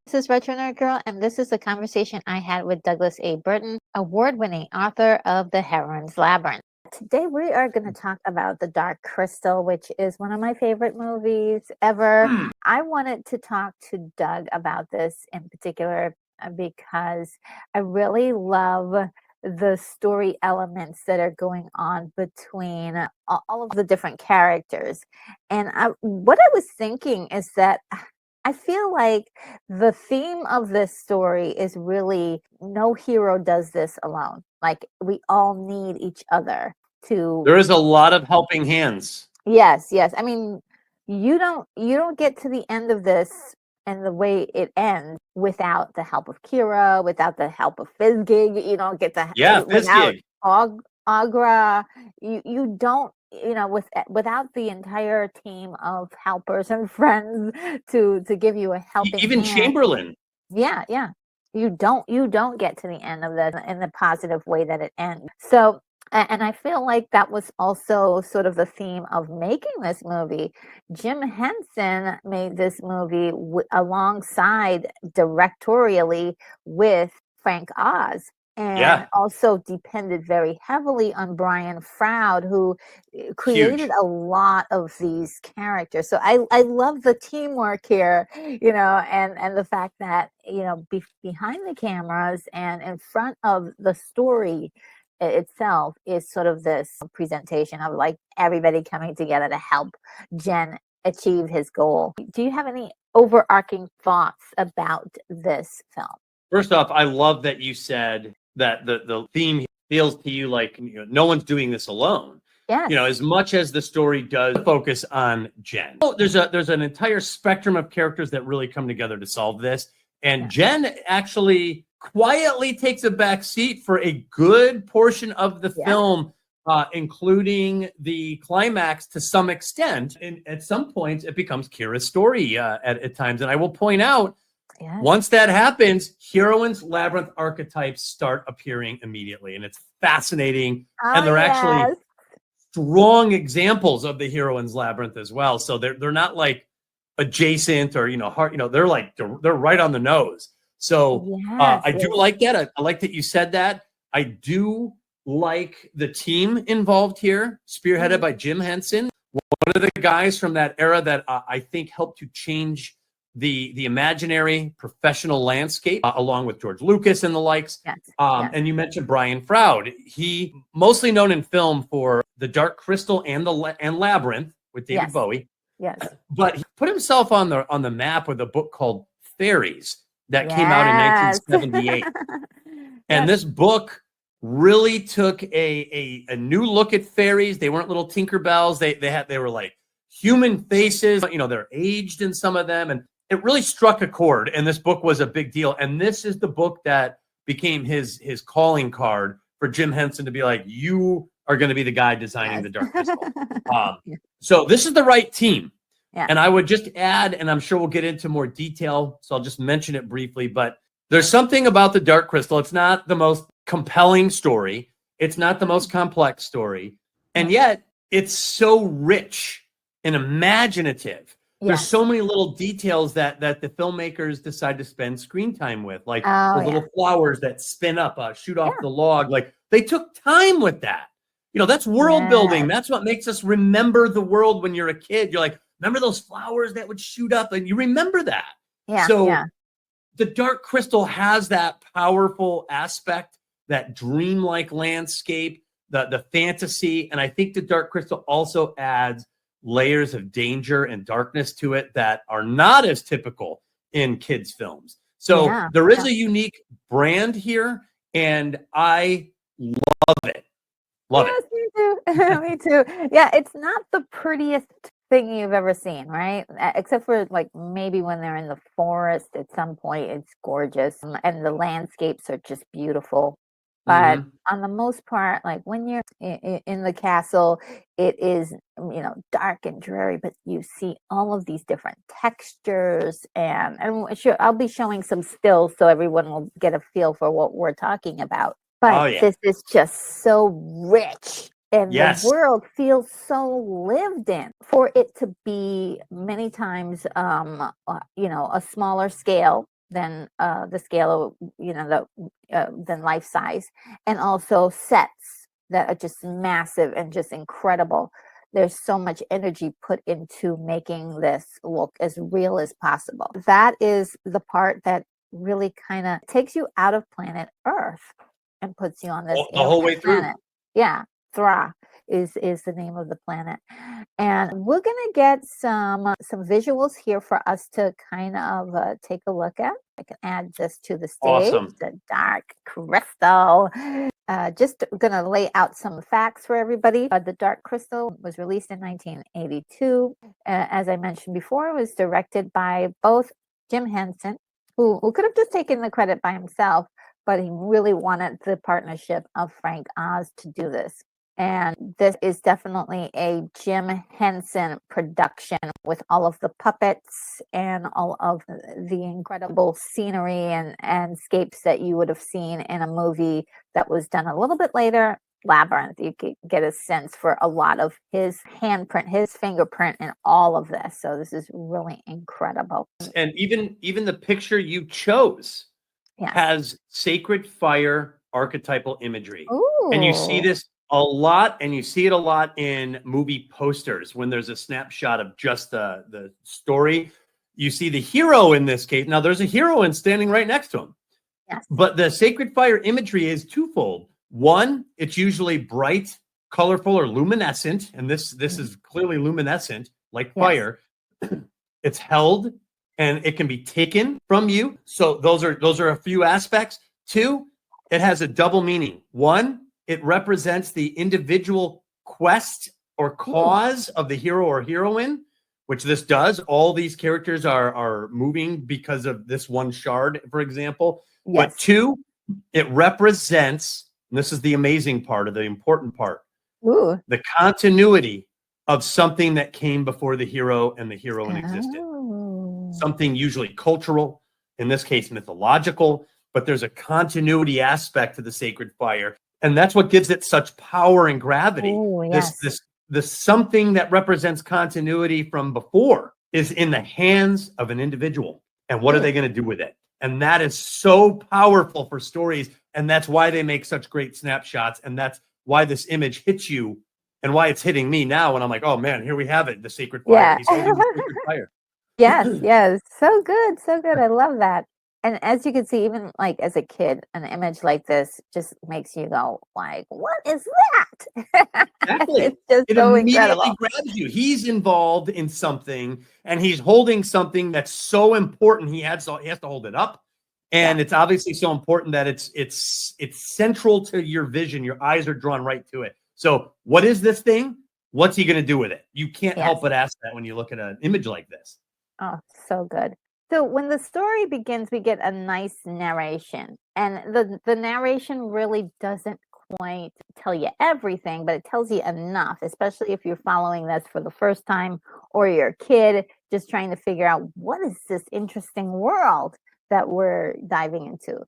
This is Retro Nerd Girl, and this is the conversation I had with Douglas A. Burton, award-winning author of The Heron's Labyrinth. Today we are going to talk about The Dark Crystal, which is one of my favorite movies ever. I wanted to talk to Doug about this in particular because I really love the story elements that are going on between all of the different characters. And what I was thinking is that I feel like the theme of this story is really no hero does this alone. Like we all need each other to. There is a lot of helping hands. Yes. I mean, you don't get to the end of this and the way it ends without the help of Kira, without the help of Fizgig. You don't get the without Aughra. You don't. Without the entire team of helpers and friends to give you a helping even hand. Chamberlain. Yeah. You don't get to the end of this in the positive way that it ends. So, and I feel like that was also sort of the theme of making this movie. Jim Henson made this movie alongside directorially with Frank Oz. And also depended very heavily on Brian Froud, who created a lot of these characters. So I love the teamwork here, and the fact that, behind the cameras and in front of the story itself is sort of this presentation of like everybody coming together to help Jen achieve his goal. Do you have any overarching thoughts about this film? First off, I love that you said that the theme feels to you like no one's doing this alone. Yes. As much as the story does focus on Jen. There's an entire spectrum of characters that really come together to solve this. And Jen actually quietly takes a back seat for a good portion of the film, including the climax to some extent. And at some points, it becomes Kira's story at times. And I will point out, once that happens, Heroine's Labyrinth archetypes start appearing immediately. And it's fascinating. And they're actually strong examples of the Heroine's Labyrinth as well. So they're not like adjacent or, hard, they're right on the nose. So I do like that. I like that you said that. I do like the team involved here, spearheaded by Jim Henson, one of the guys from that era that I think helped to change the imaginary professional landscape, along with George Lucas and the likes. And you mentioned Brian Froud. He mostly known in film for The Dark Crystal and Labyrinth with David Bowie. Yes. But he put himself on the map with a book called Fairies that came out in 1978. And this book really took a new look at fairies. They weren't little Tinkerbells. They were like human faces. They're aged in some of them, and it really struck a chord, and this book was a big deal. And this is the book that became his calling card for Jim Henson to be like, you are going to be the guy designing the Dark Crystal. So this is the right team. And I would just add, and I'm sure we'll get into more detail, so I'll just mention it briefly, but there's something about the Dark Crystal. It's not the most compelling story. It's not the most complex story. And yet it's so rich and imaginative. There's so many little details that the filmmakers decide to spend screen time with, like the little flowers that spin up, shoot off the log. Like they took time with that. That's world building. That's what makes us remember the world when you're a kid. You're like, remember those flowers that would shoot up, and you remember that. The Dark Crystal has that powerful aspect, that dreamlike landscape, the fantasy. And I think the Dark Crystal also adds layers of danger and darkness to it that are not as typical in kids' films. So there is a unique brand here, and I love it. Love it. Me too. Me too. Yeah, it's not the prettiest thing you've ever seen, right? Except for like maybe when they're in the forest at some point, it's gorgeous, and the landscapes are just beautiful. But on the most part, like when you're in the castle, it is, dark and dreary, but you see all of these different textures. And I'll be showing some stills so everyone will get a feel for what we're talking about. But this is just so rich. And the world feels so lived in. For it to be many times, a smaller scale, than the scale of, than life size, and also sets that are just massive and just incredible. There's so much energy put into making this look as real as possible. That is the part that really kind of takes you out of planet Earth and puts you on this the whole way through. planet. Yeah, Thra is the name of the planet, and we're gonna get some visuals here for us to kind of take a look at. I can add this to the stage. Awesome. The dark crystal. Just gonna lay out some facts for everybody. The Dark Crystal was released in 1982. As I mentioned before, it was directed by both Jim Henson, who could have just taken the credit by himself, but he really wanted the partnership of Frank Oz to do this. And this is definitely a Jim Henson production with all of the puppets and all of the incredible scenery and scapes that you would have seen in a movie that was done a little bit later, Labyrinth. You could get a sense for a lot of his handprint, his fingerprint in all of this. So this is really incredible. And even the picture you chose has sacred fire archetypal imagery. Ooh. And you see this a lot, and you see it a lot in movie posters when there's a snapshot of just the story. You see the hero in this case. Now there's a heroine standing right next to him. Yes. But the sacred fire imagery is twofold. One, it's usually bright, colorful, or luminescent, and this is clearly luminescent, like fire. It's held, and it can be taken from you. So those are a few aspects. Two, it has a double meaning. One, it represents the individual quest or cause of the hero or heroine, which this does. All these characters are moving because of this one shard, for example. Yes. But two, it represents, and this is the amazing part, or the important part, the continuity of something that came before the hero and the heroine existed. Something usually cultural, in this case mythological, but there's a continuity aspect to the sacred fire. And that's what gives it such power and gravity. Ooh, yes. This something that represents continuity from before is in the hands of an individual. And what are they going to do with it? And that is so powerful for stories. And that's why they make such great snapshots. And that's why this image hits you, and why it's hitting me now. And I'm like, oh man, here we have it. The sacred fire. Yeah. He's holding the sacred fire. Yes. So good. So good. I love that. And as you can see, even like as a kid, an image like this just makes you go like, what is that? Exactly. It's just it so immediately incredible. grabs you. He's involved in something, and he's holding something that's so important. He has to hold it up. And it's obviously so important that it's central to your vision. Your eyes are drawn right to it. So what is this thing? What's he going to do with it? You can't help but ask that when you look at an image like this. Oh, so good. So when the story begins, we get a nice narration, and the narration really doesn't quite tell you everything, but it tells you enough, especially if you're following this for the first time, or you're a kid just trying to figure out what is this interesting world that we're diving into.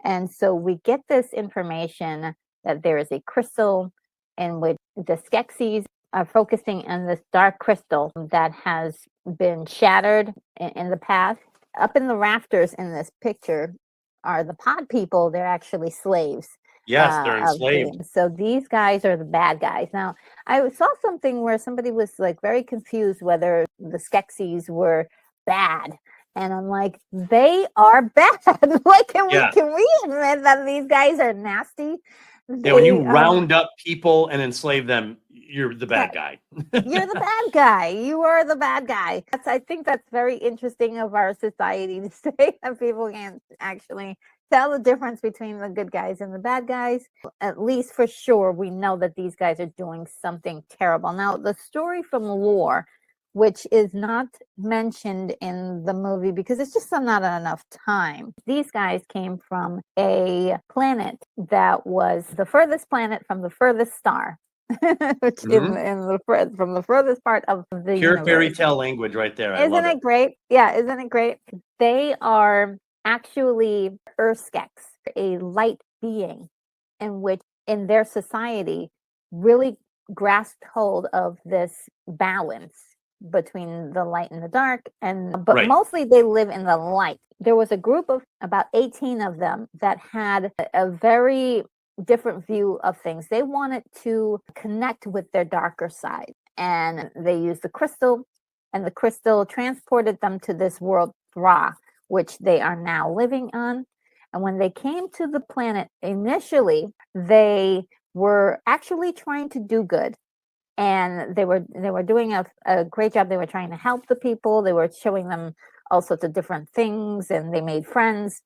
And so we get this information that there is a crystal in which the Skeksis are focusing on this dark crystal that has been shattered in the past. Up in the rafters in this picture are the pod people. They're actually slaves. Yes, they're enslaved. So these guys are the bad guys. Now, I saw something where somebody was like very confused whether the Skeksis were bad. And I'm like, they are bad. Like, can we admit that these guys are nasty? When you round up people and enslave them, you're the bad guy. You're the bad guy. You are the bad guy. I think that's very interesting of our society to say that people can't actually tell the difference between the good guys and the bad guys. At least for sure, we know that these guys are doing something terrible. Now, the story from lore, which is not mentioned in the movie because it's just not enough time. These guys came from a planet that was the furthest planet from the furthest star, which from the furthest part of the pure universe. Fairy tale language right there. Isn't it great? Yeah, isn't it great? They are actually Skeks, a light being, in which in their society really grasped hold of this balance between the light and the dark, but mostly they live in the light. there was a group of about 18 of them that had a very different view of things. They wanted to connect with their darker side, and they used the crystal, and the crystal transported them to this world Thra, which they are now living on. And when they came to the planet initially, they were actually trying to do good, and they were doing a great job. They were trying to help the people. They were showing them all sorts of different things, and they made friends.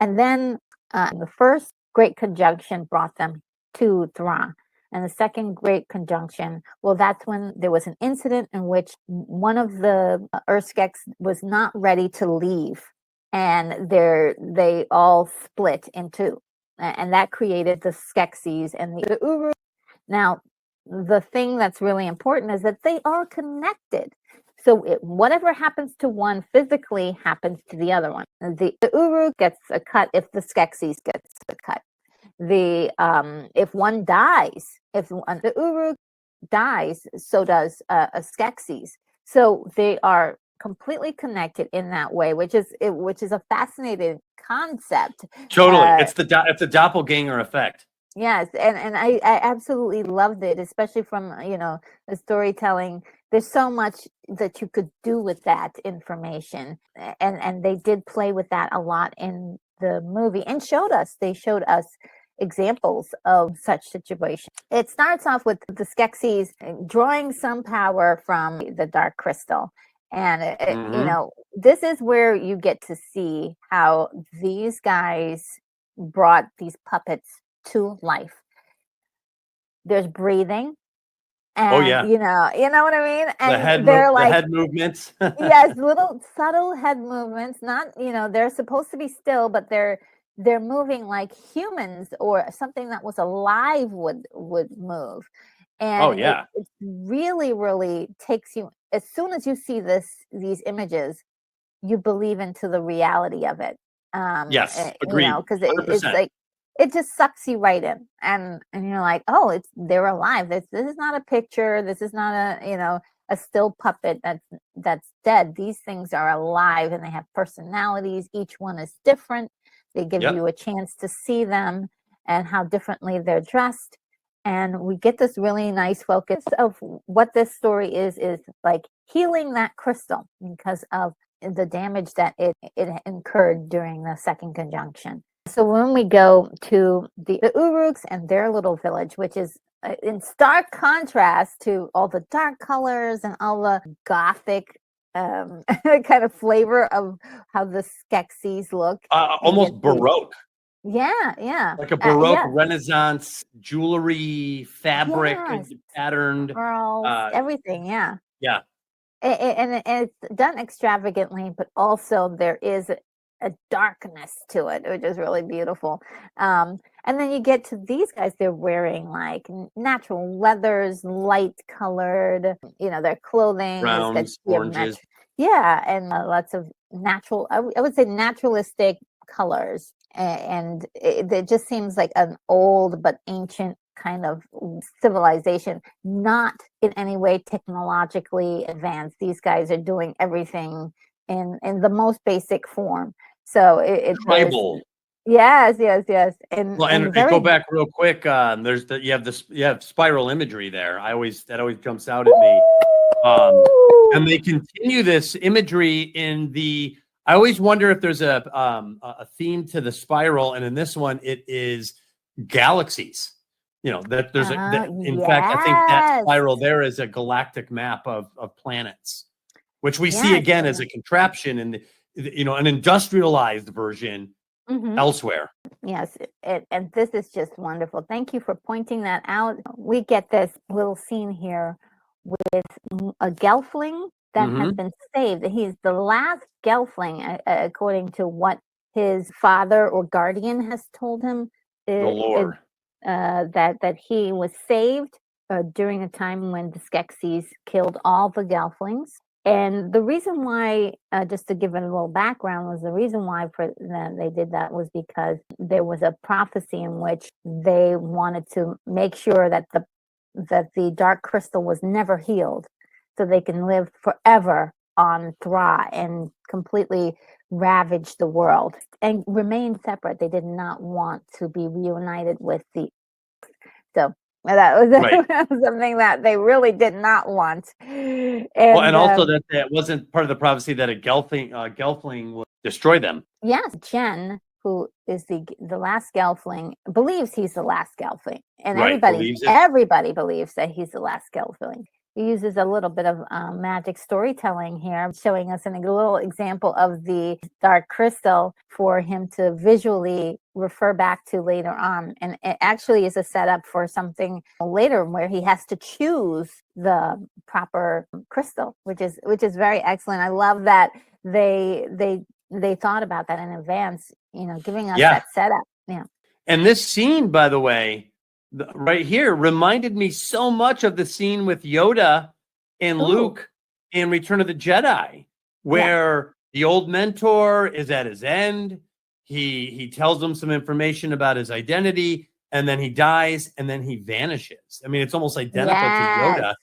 And then the first great conjunction brought them to Thra. And the second great conjunction, well, that's when there was an incident in which one of the Skeks was not ready to leave, and they all split in two, and that created the Skeksis and the Uru. Now, the thing that's really important is that they are connected. So whatever happens to one physically happens to the other one. The Uru gets a cut if the Skeksis gets a cut. If one dies, if the Uru dies, so does a Skeksis. So they are completely connected in that way, which is a fascinating concept. Totally, it's the doppelganger effect. Yes, and I absolutely loved it, especially from the storytelling. There's so much that you could do with that information, and they did play with that a lot in the movie, and they showed us examples of such situations. It starts off with the Skeksis drawing some power from the dark crystal, and this is where you get to see how these guys brought these puppets to life. There's breathing, and you know what I mean. And the head movements. Yes, little subtle head movements. Not they're supposed to be still, but they're moving like humans or something that was alive would move. And it really, really takes you. As soon as you see these images, you believe into the reality of it. Yes, agreed. Because it's like, it just sucks you right in, and you're like, oh, they're alive. This is not a picture. This is not a still puppet that's dead. These things are alive, and they have personalities. Each one is different. They give you a chance to see them and how differently they're dressed, and we get this really nice focus of what this story is like healing that crystal because of the damage that it incurred during the second conjunction. So when we go to the Uruks and their little village, which is in stark contrast to all the dark colors and all the gothic kind of flavor of how the Skeksis look. Almost Baroque. Yeah. Like a Baroque Renaissance jewelry, fabric, patterned. Pearls, everything, yeah. Yeah. And it's done extravagantly, but also there is a darkness to it, which is really beautiful. And then you get to these guys, they're wearing like natural leathers, light colored, their clothing. Browns, oranges. Yeah, and lots of natural, I would say naturalistic colors. And it just seems like an old but ancient kind of civilization, not in any way technologically advanced. These guys are doing everything in the most basic form. So it's tribal. Yes. And go back real quick. You have spiral imagery there. That always jumps out at me. And they continue this imagery in the. I always wonder if there's a theme to the spiral, and in this one, it is galaxies. That there's in fact, I think that spiral there is a galactic map of planets, which we see again as a contraption in an industrialized version elsewhere. Yes, and this is just wonderful. Thank you for pointing that out. We get this little scene here with a Gelfling that has been saved. He's the last Gelfling, according to what his father or guardian has told him. The lore. That he was saved during a time when the Skeksis killed all the Gelflings. And the reason why, just to give it a little background, was the reason why they did that was because there was a prophecy in which they wanted to make sure that the dark crystal was never healed, so they can live forever on Thra and completely ravage the world and remain separate. They did not want to be reunited with the. So that was, Right. that was something that they really did not want. And also that wasn't part of the prophecy that a Gelfling would destroy them. Yes, Jen, who is the last Gelfling, believes he's the last Gelfling, and Right, everybody believes that he's the last Gelfling. He uses a little bit of magic storytelling here, showing us a little example of the dark crystal for him to visually refer back to later on. And it actually is a setup for something later where he has to choose the proper crystal, which is very excellent. I love that they thought about that in advance, giving us that setup. Yeah. And this scene, by the way, right here reminded me so much of the scene with Yoda and Luke in Return of the Jedi, where the old mentor is at his end. He tells them some information about his identity, and then he dies, and then he vanishes. I mean, it's almost identical to Yoda.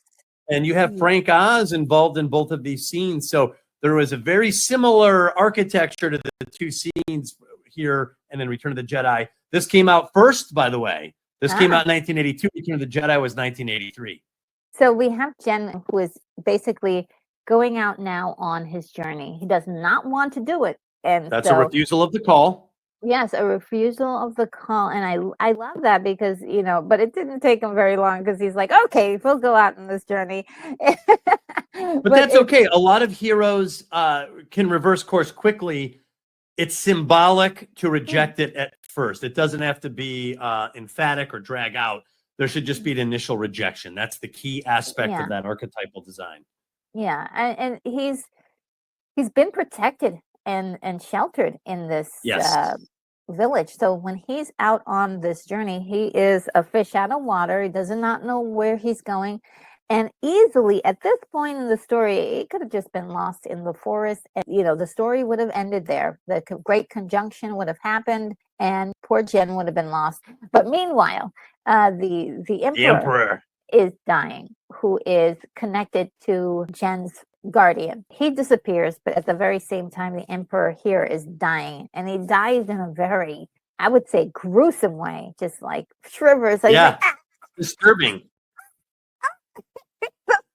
And you have Frank Oz involved in both of these scenes. So there was a very similar architecture to the two scenes here and then Return of the Jedi. This came out first, by the way. This came out in 1982. Return of the Jedi was 1983. So we have Jen, who is basically going out now on his journey. He does not want to do it. And that's a refusal of the call. Yes, a refusal of the call. And I love that because, but it didn't take him very long because he's like, okay, we'll go out on this journey. but that's okay. A lot of heroes can reverse course quickly. It's symbolic to reject it at first. It doesn't have to be emphatic or drag out. There should just be an initial rejection. That's the key aspect of that archetypal design. Yeah, and he's been protected and sheltered in this village. So when he's out on this journey, he is a fish out of water. He does not know where he's going. And easily at this point in the story, it could have just been lost in the forest. And, the story would have ended there. The great conjunction would have happened and poor Jen would have been lost. But meanwhile, the emperor is dying, who is connected to Jen's guardian. He disappears, but at the very same time, the emperor here is dying. And he dies in a very, I would say, gruesome way, just like shivers. Like, disturbing.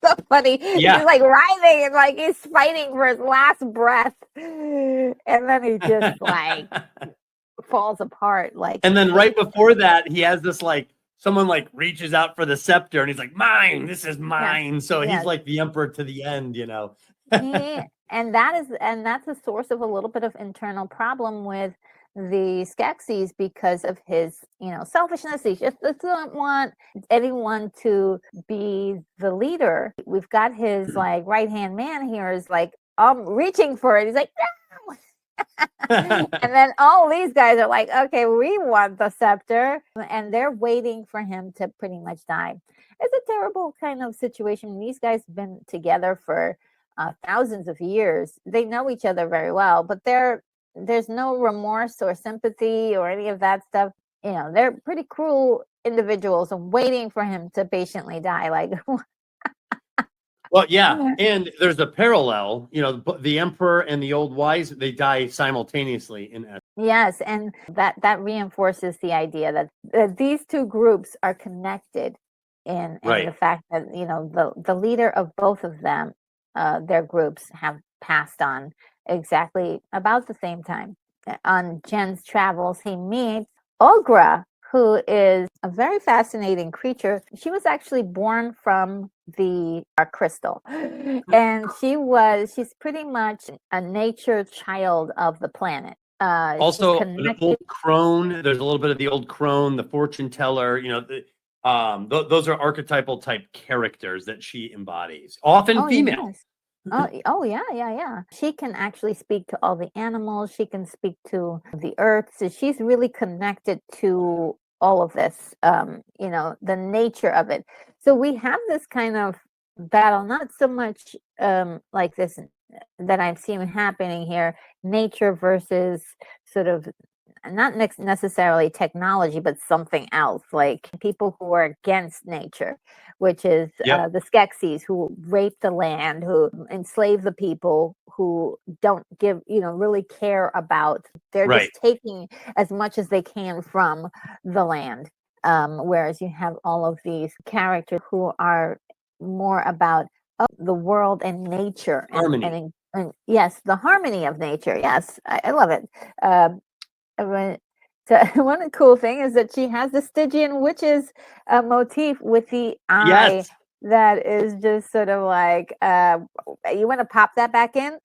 So funny. He's like writhing and like he's fighting for his last breath, and then he just like falls apart. Like, and then right before that, he has this like someone like reaches out for the scepter, and he's like, "Mine, this is mine." So he's like the emperor to the end, And that's a source of a little bit of internal problem with the Skeksis because of his, selfishness. He just doesn't want anyone to be the leader. We've got his like right-hand man here is like, I'm reaching for it. He's like, no. And then all these guys are like, okay, we want the scepter. And they're waiting for him to pretty much die. It's a terrible kind of situation. These guys have been together for thousands of years. They know each other very well, but there's no remorse or sympathy or any of that stuff. They're pretty cruel individuals and waiting for him to patiently die. Like, well, yeah. And there's a parallel, the emperor and the old wise, they die simultaneously in essence. Yes. And that reinforces the idea that these two groups are connected in the fact that, the leader of both of them, their groups have passed on exactly about the same time. On Jen's travels, he meets Aughra, who is a very fascinating creature. She was actually born from the dark crystal, and she's pretty much a nature child of the planet. Also, the old crone. There's a little bit of the old crone, the fortune teller. Those are archetypal type characters that she embodies, often female. Yes. Oh yeah. She can actually speak to all the animals. She can speak to the earth. So she's really connected to all of this, the nature of it. So we have this kind of battle, not so much like this that I've seen happening here, nature versus sort of not necessarily technology, but something else, like people who are against nature, which is Yep. the Skeksis, who rape the land, who enslave the people, who don't really care about. They're Right. just taking as much as they can from the land. Whereas you have all of these characters who are more about the world and nature Harmony. and yes, the harmony of nature. Yes, I love it. Um, so one cool thing is that she has the Stygian witches motif with the eye Yes. that is just sort of like, you want to pop that back in?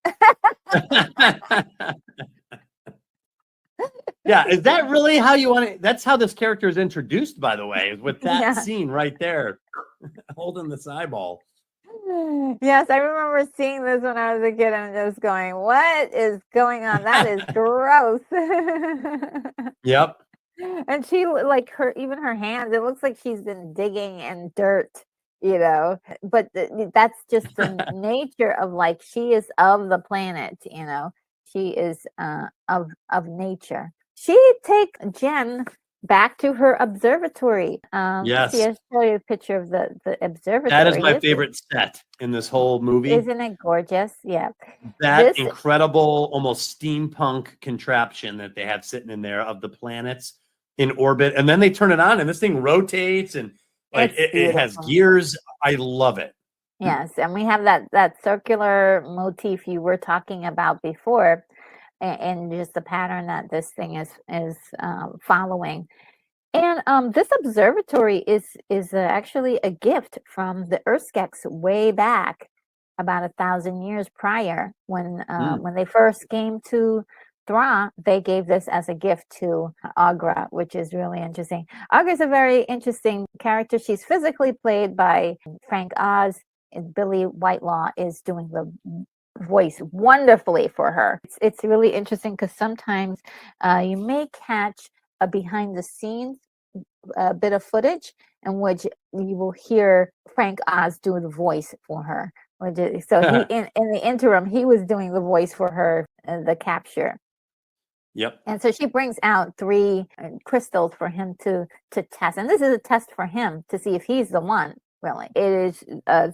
Yeah, is that really how you want to? That's how this character is introduced, by the way, is with that Yeah. scene right there, holding this eyeball. Yes, I remember seeing this when I was a kid and just going, "What is going on? That is gross." Yep. And she, like, even her hands, it looks like she's been digging in dirt, but that's just the nature of, like, she is of the planet, she is of nature. She take Jen back to her observatory. Let's see, Yes. I'll show you a picture of the observatory. That is my favorite set in this whole movie. Isn't it gorgeous? Yeah. That incredible, almost steampunk contraption that they have sitting in there of the planets in orbit. And then they turn it on and this thing rotates and like it has gears. I love it. Yes. And we have that circular motif you were talking about before, and just the pattern that this thing is following. And this observatory is actually a gift from the Urskeks way back about 1,000 years prior, when they first came to Thra. They gave this as a gift to Aughra, which is really interesting. Aughra is a very interesting character. She's physically played by Frank Oz, and Billy Whitelaw is doing the voice wonderfully for her. It's really interesting because sometimes you may catch a behind the scenes bit of footage in which you will hear Frank Oz do the voice for her. So he in the interim, he was doing the voice for her, the capture. Yep. And so she brings out 3 crystals for him to test, and this is a test for him to see if he's the one. Really, it is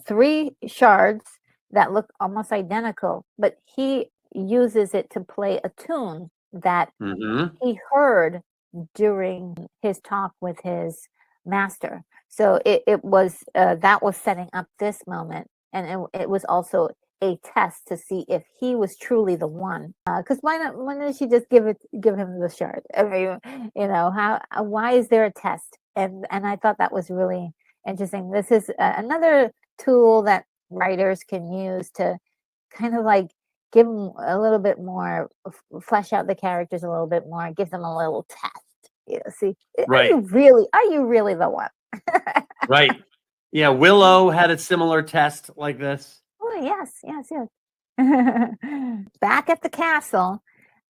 3 shards that look almost identical, but he uses it to play a tune that he heard during his talk with his master. So it was that was setting up this moment, and it was also a test to see if he was truly the one. Because why didn't she just give him the shard? I mean, why is there a test? And I thought that was really interesting. This is another tool that writers can use to kind of like give them a little bit more, flesh out the characters a little bit more, give them a little test. See, right. Are you really the one? Right. Yeah, Willow had a similar test like this. Oh, yes. Back at the castle,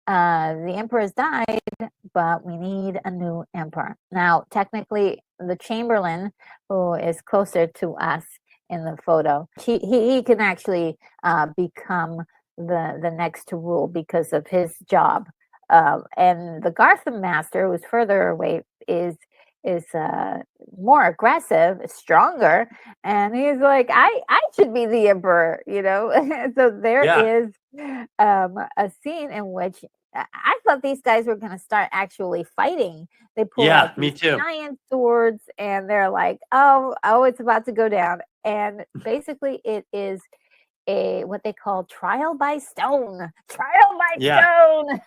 the emperor's died, but we need a new emperor. Now, technically, the Chamberlain, who is closer to us in the photo, he can actually become the next to rule because of his job. And the Gartham Master, who's further away, is more aggressive, stronger, and he's like, I should be the emperor, So there is a scene in which I thought these guys were going to start actually fighting. They pull out these giant swords, and they're like, oh, it's about to go down. And basically, it is what they call trial by stone. Trial by stone.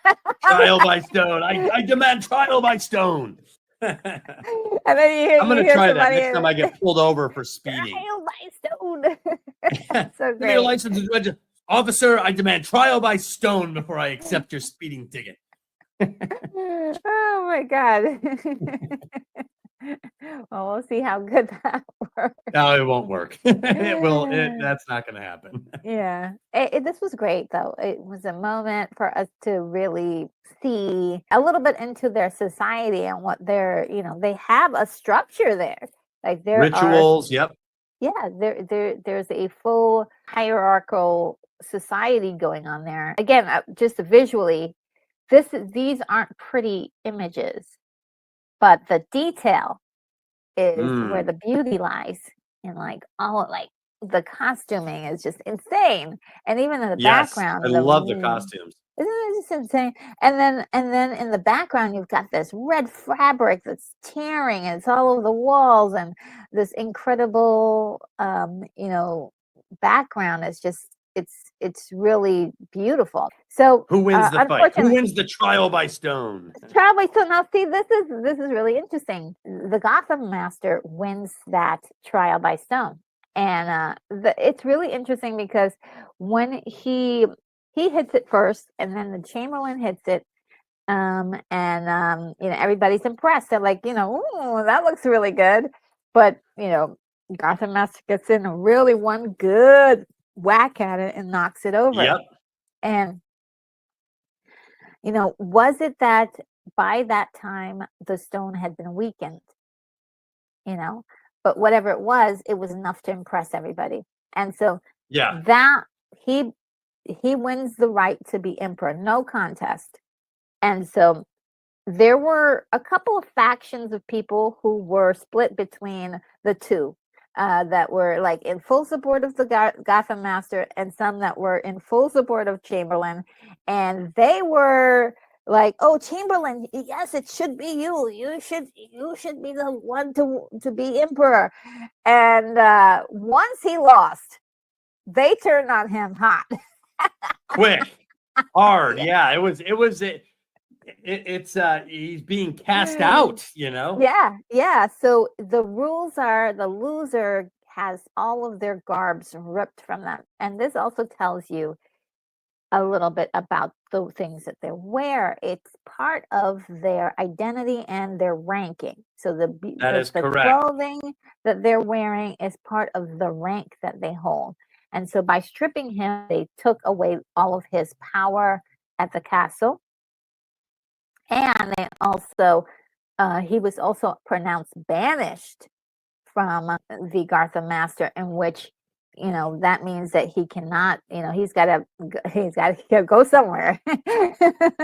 Trial by stone. I demand trial by stone. And then I'm going to try that next time I get pulled over for speeding. Trial by stone. So great. Give me your license, officer. I demand trial by stone before I accept your speeding ticket. Oh my God. Well, we'll see how good that works. No, it won't work. It will. That's not going to happen. Yeah. This was great, though. It was a moment for us to really see a little bit into their society and what they have a structure there. Like there rituals. Yep. Yeah, there's a full hierarchical society going on there. Again, just visually, these aren't pretty images, but the detail is where the beauty lies. And like, like the costuming is just insane. And even in the Yes, background, I love the costumes. isn't it just insane? And then in the background, you've got this red fabric that's tearing, and it's all over the walls, and this incredible, background is just it's really beautiful. So Who wins the fight? Who unfortunately, wins the trial by stone? Travel. So now, see, this is really interesting. The Gotham Master wins that trial by stone, and it's really interesting because when he hits it first, and then the Chamberlain hits it, and everybody's impressed. They're like, ooh, that looks really good, but Gotham Master gets in really one good whack at it and knocks it over. Yep. And was it that by that time the stone had been weakened? But whatever it was enough to impress everybody. And so Yeah, that he wins the right to be emperor, no contest. And so there were a couple of factions of people who were split between the two, that were like in full support of the Gotham Master, and some that were in full support of Chamberlain. And they were like, "Oh, Chamberlain, yes, it should be you. You should be the one to be emperor." And once he lost, they turned on him hot. quick, hard. Yeah, it's he's being cast out. Yeah. So the rules are the loser has all of their garbs ripped from them, and this also tells you a little bit about the things that they wear. It's part of their identity and their ranking. So That is the correct. clothing that they're wearing is part of the rank that they hold. And so by stripping him, they took away all of his power at the castle. And they also, he was also pronounced banished from the Gotham Master, in which that means that he cannot, he's got to go somewhere.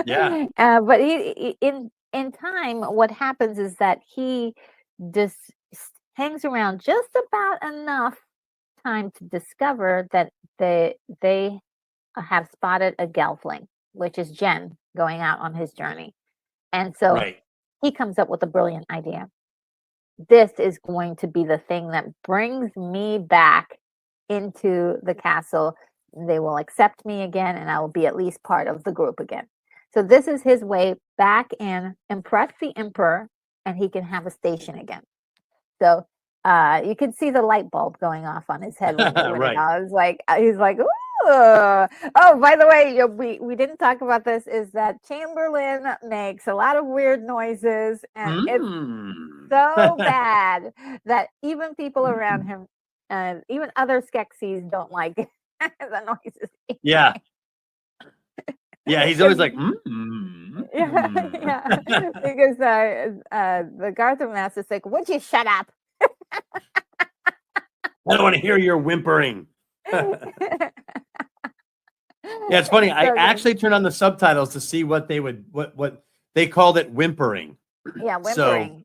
Yeah. But he in time, what happens is that he just hangs around just about enough time to discover that they have spotted a Gelfling, which is Jen, going out on his journey. And so Right. he comes up with a brilliant idea. This is going to be the thing that brings me back into the castle. They will accept me again, and I will be at least part of the group again. So this is his way back in, impress the emperor, and he can have a station again. So you can see the light bulb going off on his head when Right. I was like, he's like, ooh. Oh, by the way, we didn't talk about this, is that Chamberlain makes a lot of weird noises, and it's so bad that even people around him, even other Skeksis, don't like the noises. Yeah. Yeah, he's always like, Yeah. Because the Gotham Master's like, would you shut up? I don't want to hear your whimpering. Yeah, it's funny. I actually turned on the subtitles to see what they would what they called it, whimpering. Yeah, whimpering. So,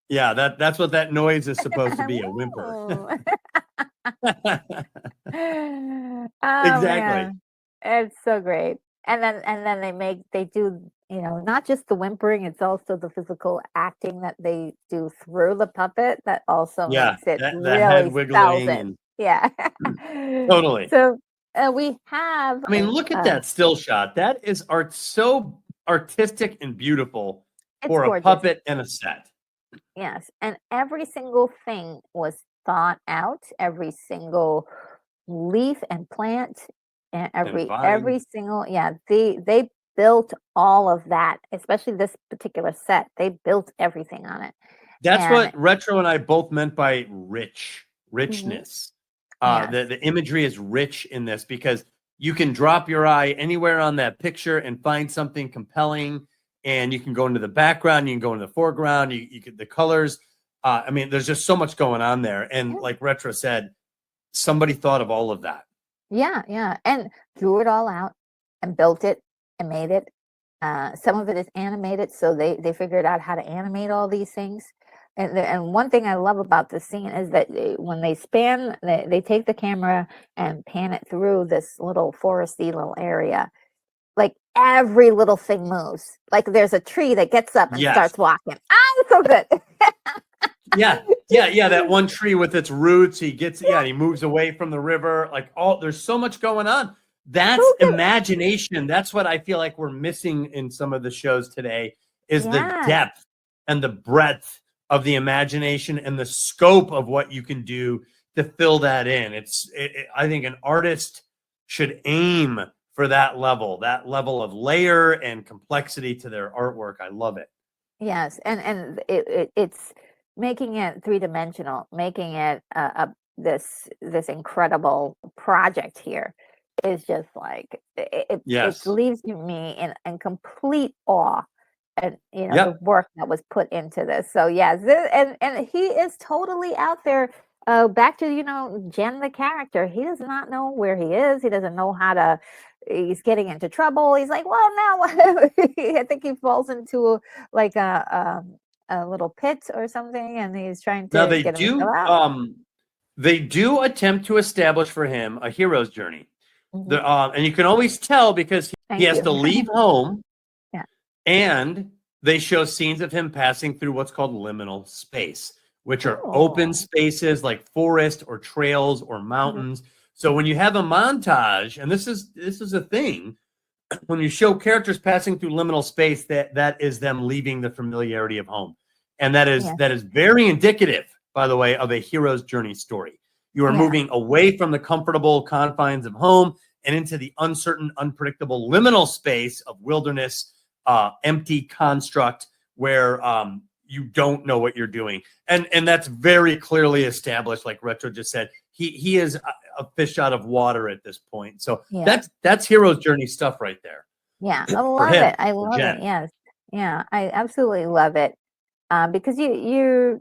yeah, that's what that noise is supposed to be, a whimper. Exactly. Man. It's so great. And then they do, not just the whimpering, it's also the physical acting that they do through the puppet that also makes it that really head wiggling thousand. Yeah. Totally. So we have. I mean, look at that still shot. That is so artistic and beautiful for gorgeous. A puppet and a set. Yes, and every single thing was thought out. Every single leaf and plant, and every single they built all of that. Especially this particular set, they built everything on it. That's what Retro and I both meant by richness. The imagery is rich in this because you can drop your eye anywhere on that picture and find something compelling, and you can go into the background, you can go into the foreground, you get the colors. I mean, there's just so much going on there. And like Retro said, somebody thought of all of that. Yeah, and drew it all out and built it and made it Some of it is animated, so they figured out how to animate all these things. And one thing I love about this scene is that when they take the camera and pan it through this little foresty little area. Like every little thing moves. Like there's a tree that gets up and Yes. starts walking. Oh, so good. Yeah. That one tree with its roots, he moves away from the river. Like, there's so much going on. That's imagination. That's what I feel like we're missing in some of the shows today is the depth and the breadth of the imagination and the scope of what you can do to fill that in. I think an artist should aim for that level of layer and complexity to their artwork. I love it. Yes, and it's making it three-dimensional, making it this incredible project here is just like it leaves me in complete awe at the work that was put into this. So yes, and he is totally out there. Back to Jen the character, he does not know where he is. He doesn't know how to. He's getting into trouble. He's like, well, now I think he falls into like a little pit or something, and he's trying to get himself out. They do attempt to establish for him a hero's journey. And you can always tell because he has to leave home. And they show scenes of him passing through what's called liminal space, which are open spaces like forest or trails or mountains. So when you have a montage, and this is a thing, when you show characters passing through liminal space, that is them leaving the familiarity of home. And that is very indicative, by the way, of a hero's journey story. You are moving away from the comfortable confines of home and into the uncertain, unpredictable liminal space of wilderness, empty construct where you don't know what you're doing. And that's very clearly established, like Retro just said. He is a fish out of water at this point. So that's hero's journey stuff right there. Yeah, I love it. I love it. Yes. Yeah, I absolutely love it. Because you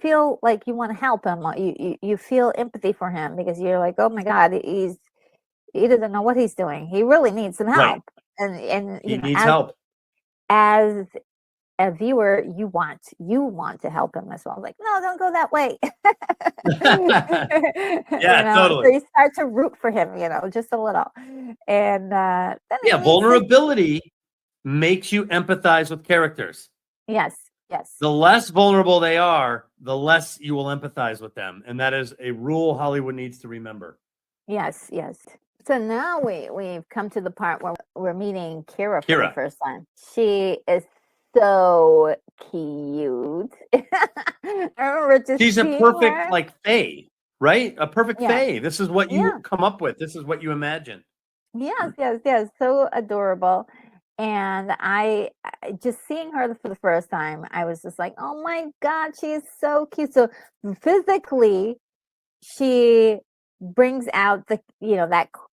feel like you want to help him. You feel empathy for him because you're like, oh my God, he doesn't know what he's doing. He really needs some help. Right. And he needs help. As a viewer, you want to help him as well. Like, no, don't go that way. Totally. So you start to root for him, just a little. And then vulnerability makes you empathize with characters. Yes. The less vulnerable they are, the less you will empathize with them. And that is a rule Hollywood needs to remember. Yes. So now we've come to the part where we're meeting Kira for the first time. She is so cute. I remember she's a perfect like fae, right? A perfect fae. This is what you come up with. This is what you imagine. Yes. So adorable. And I just seeing her for the first time, I was just like, oh my God, she is so cute. So physically, she brings out that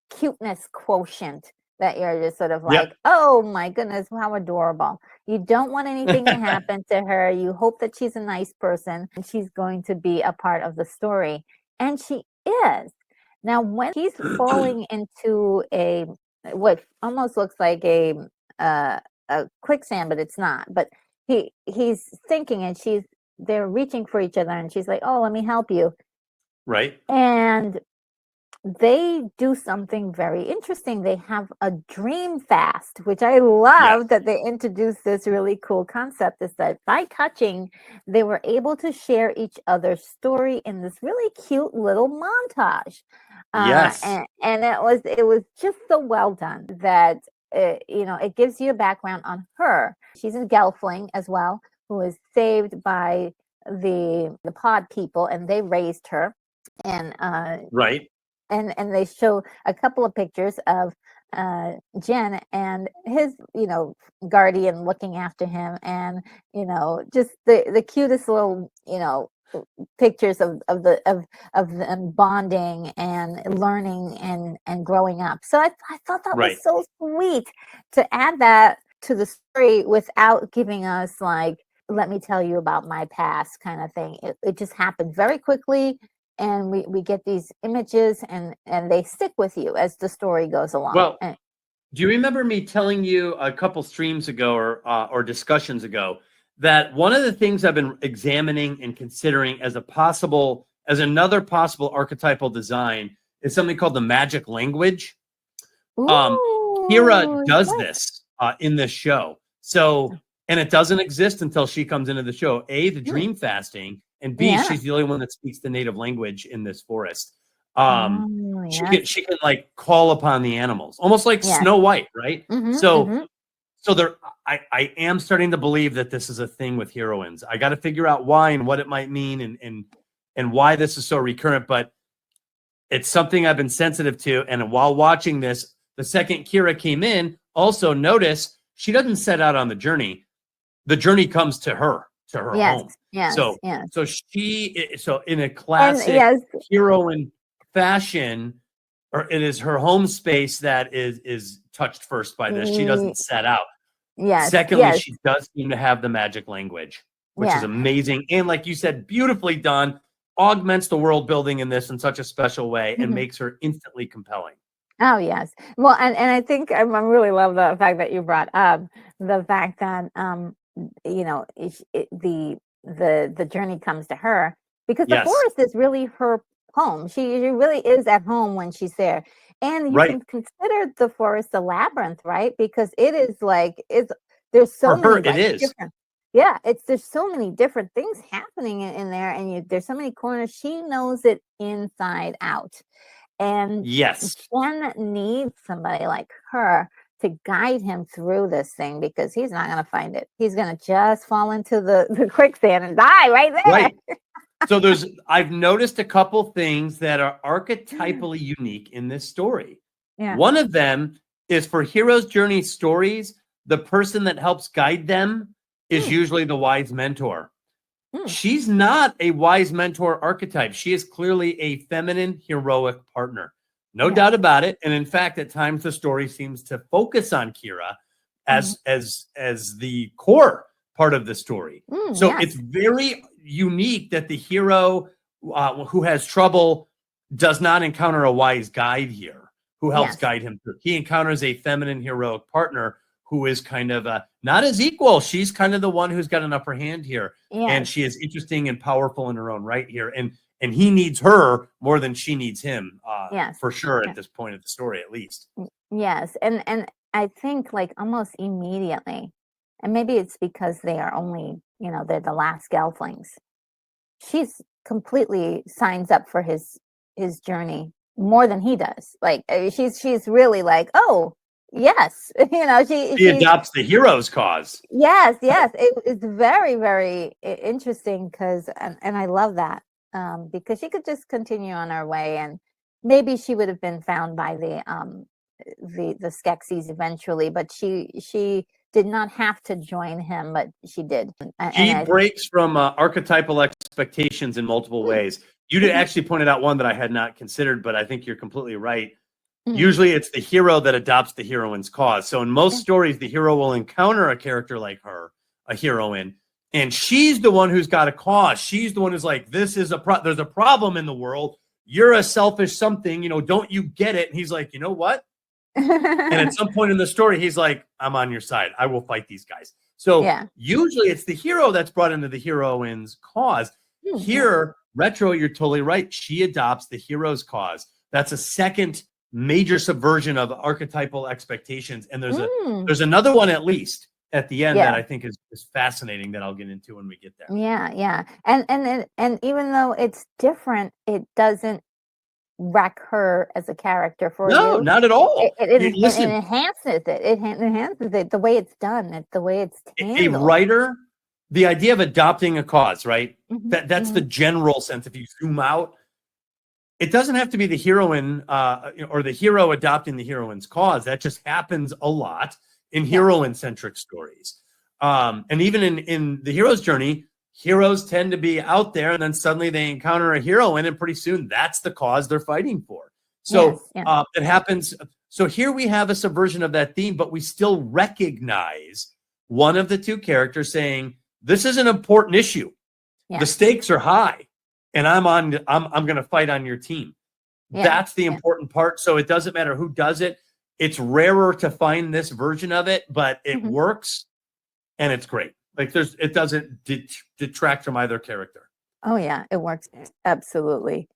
cuteness quotient that you're just sort of like, oh my goodness, how adorable. You don't want anything to happen to her. You hope that she's a nice person and she's going to be a part of the story. And she is. Now, when she's falling into what almost looks like a quicksand, but it's not. But he's thinking, and they're reaching for each other, and she's like, "Oh, let me help you." Right. And they do something very interesting. They have a dreamfast, which I love that they introduced this really cool concept is that by touching, they were able to share each other's story in this really cute little montage. And it was just so well done that it gives you a background on her. She's a Gelfling as well, who is saved by the pod people, and they raised her. And and they show a couple of pictures of Jen and his guardian looking after him, and just the cutest little pictures of them bonding and learning and growing up. So I thought that was so sweet to add that to the story without giving us like, let me tell you about my past kind of thing. It just happened very quickly. And we get these images and they stick with you as the story goes along. Well, Do you remember me telling you a couple streams ago or discussions ago that one of the things I've been examining and considering as another possible archetypal design is something called the magic language? Kira does this in this show. So, and it doesn't exist until she comes into the show. A, the dream fasting, and B, she's the only one that speaks the native language in this forest. She can like call upon the animals, almost like Snow White, right? So there, I am starting to believe that this is a thing with heroines. I got to figure out why and what it might mean and why this is so recurrent, but it's something I've been sensitive to. And while watching this, the second Kira came in, also notice she doesn't set out on the journey. The journey comes to her home. So in a classic heroine fashion, or it is her home space that is touched first by this. She doesn't set out. Secondly, she does seem to have the magic language, which is amazing. And like you said, beautifully done, augments the world building in this in such a special way and makes her instantly compelling. Oh, yes. Well, and I think I really love the fact that you brought up the fact that, the journey comes to her because the forest is really her home. She really is at home when she's there. And you can consider the forest a labyrinth, right? Because it is like, there's so many different. There's so many different things happening in there, and there's so many corners. She knows it inside out. And Ken needs somebody like her to guide him through this thing because he's not going to find it. He's going to just fall into the quicksand and die right there. Right. So I've noticed a couple things that are archetypally unique in this story. Yeah. One of them is for hero's journey stories, the person that helps guide them is usually the wise mentor. She's not a wise mentor archetype. She is clearly a feminine heroic partner. No doubt about it. And in fact, at times the story seems to focus on Kira as the core part of the story. It's very unique that the hero who has trouble does not encounter a wise guide here who helps guide him through. He encounters a feminine heroic partner who is kind of not as equal. She's kind of the one who's got an upper hand here. And she is interesting and powerful in her own right here. And he needs her more than she needs him, for sure, at this point of the story, at least. Yes. And I think like almost immediately, and maybe it's because they are only, they're the last Gelflings. She's completely signs up for his journey more than he does. Like she's really like, oh, yes, she adopts the hero's cause. Yes, it's very, very interesting because, and I love that because she could just continue on her way, and maybe she would have been found by the Skeksis eventually, but she did not have to join him, but she did. She breaks from archetypal expectations in multiple ways. You actually pointed out one that I had not considered, but I think you're completely right. Usually it's the hero that adopts the heroine's cause. So in most stories, the hero will encounter a character like her, a heroine, and she's the one who's got a cause. She's the one who's like, this is there's a problem in the world. You're a selfish something, don't you get it? And he's like, you know what? And at some point in the story, he's like, I'm on your side. I will fight these guys. So usually it's the hero that's brought into the heroine's cause. Here, Retro, you're totally right. She adopts the hero's cause. That's a second major subversion of archetypal expectations. And there's another one at least at the end that I think is fascinating that I'll get into when we get there. Yeah. And even though it's different, it doesn't wreck her as a character for you. No, not at all. It enhances it. It enhances it the way it's done, the way it's handled. A writer, the idea of adopting a cause, right? That's the general sense. If you zoom out, it doesn't have to be the heroine or the hero adopting the heroine's cause. That just happens a lot in heroine-centric stories. And even in the hero's journey, heroes tend to be out there, and then suddenly they encounter a heroine, and pretty soon that's the cause they're fighting for. So it happens. So here we have a subversion of that theme, but we still recognize one of the two characters saying, this is an important issue. The stakes are high, and I'm going to fight on your team. That's the important part. So it doesn't matter who does it. it's rarer to find this version of it, but it Mhm. works and it's great. Like it doesn't detract from either character. Oh yeah, it works absolutely.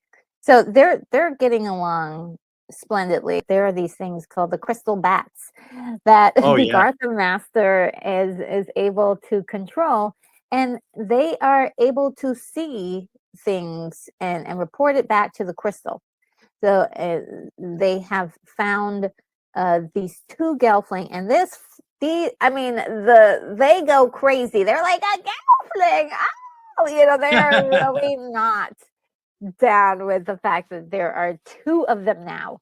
So they're getting along splendidly. There are these things called the crystal bats that Oh the yeah. Gartham Master is able to control, and they are able to see things and report it back to the crystal. So they have found these two Gelfling, and I mean, they go crazy. They're like a Gelfling. Oh, they're really not down with the fact that there are two of them now.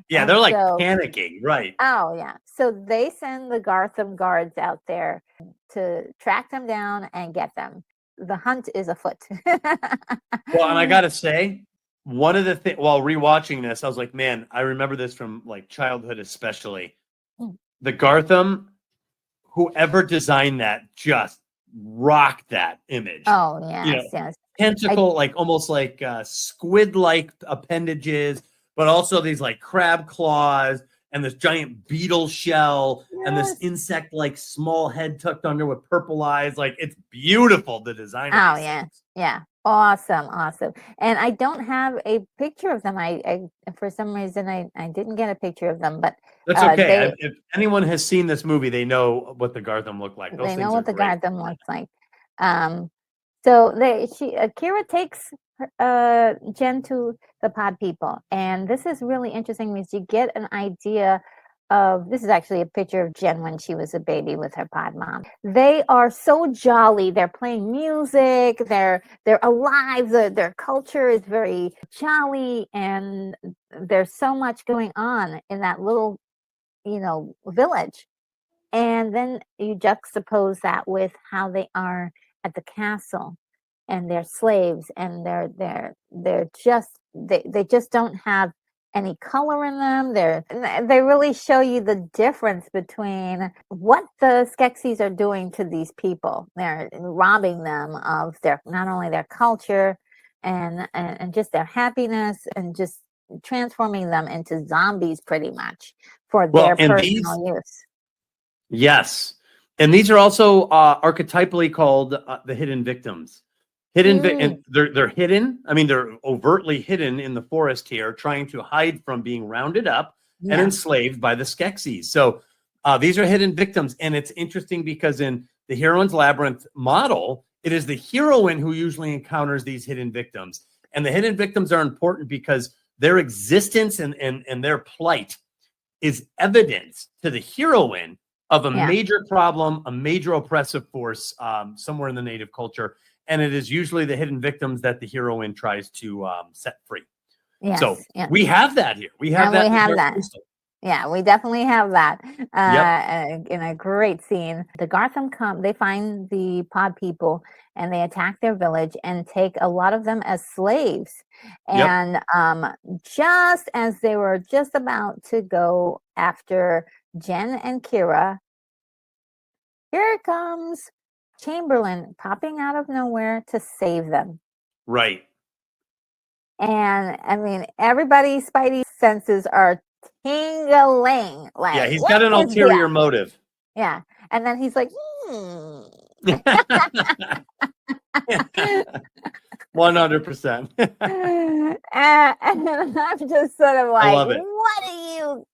Yeah, And they're like so, panicking, right? oh yeah, so they send the Gartham guards out there to track them down and get them. The hunt is afoot. Well, and I gotta say, one of the things while rewatching this, I was like, man, I remember this from like childhood, especially. Mm. The Gartham, whoever designed that just rocked that image. Oh You yes, know, yes. tentacle, like almost like squid-like appendages, but also these like crab claws and this giant beetle shell and this Yes. insect-like small head tucked under with purple eyes. Like it's beautiful, the design of Oh these yeah, things. yeah, awesome, awesome. And I don't have a picture of them. I for some reason I didn't get a picture of them, but That's okay. they If anyone has seen this movie, they know what the Gartham look like. Those they know things are what the great. garden looks like. Um, so Kira takes Jen to the pod people, and this is really interesting because you get an idea of this is actually a picture of Jen when she was a baby with her pod mom. They are so jolly. They're playing music. They're alive. Their culture is very jolly, and there's so much going on in that little village. And then you juxtapose that with how they are at the castle, and they're slaves, and they just don't have any color in them. They really show you the difference between what the Skeksis are doing to these people. They're robbing them of their not only their culture and just their happiness, and just transforming them into zombies pretty much for Well, their and these, personal use. yes, and these are also archetypally called the hidden victims. And they're hidden. I mean, they're overtly hidden in the forest here, trying to hide from being rounded up and Yeah. enslaved by the Skeksis. So these are hidden victims, and it's interesting because in the Heroine's Labyrinth model, it is the heroine who usually encounters these hidden victims, and the hidden victims are important because their existence and their plight is evidence to the heroine of a Yeah. major problem, a major oppressive force somewhere in the native culture. And it is usually the hidden victims that the heroine tries to set free. So Yes. Yeah. we have that here. We have And we that in the have Dark that. Crystal. Yeah, we definitely have that Yep. in a great scene. The Gartham come, they find the pod people, and they attack their village and take a lot of them as slaves. Yep. And just as they were just about to go after Jen and Kira, here comes Chamberlain popping out of nowhere to save them. Right. And I mean, everybody's spidey senses are tingling. Yeah, Like, he's got what an is that? ulterior motive. Yeah. And then he's like, 100%. and I'm just sort of I like, love it.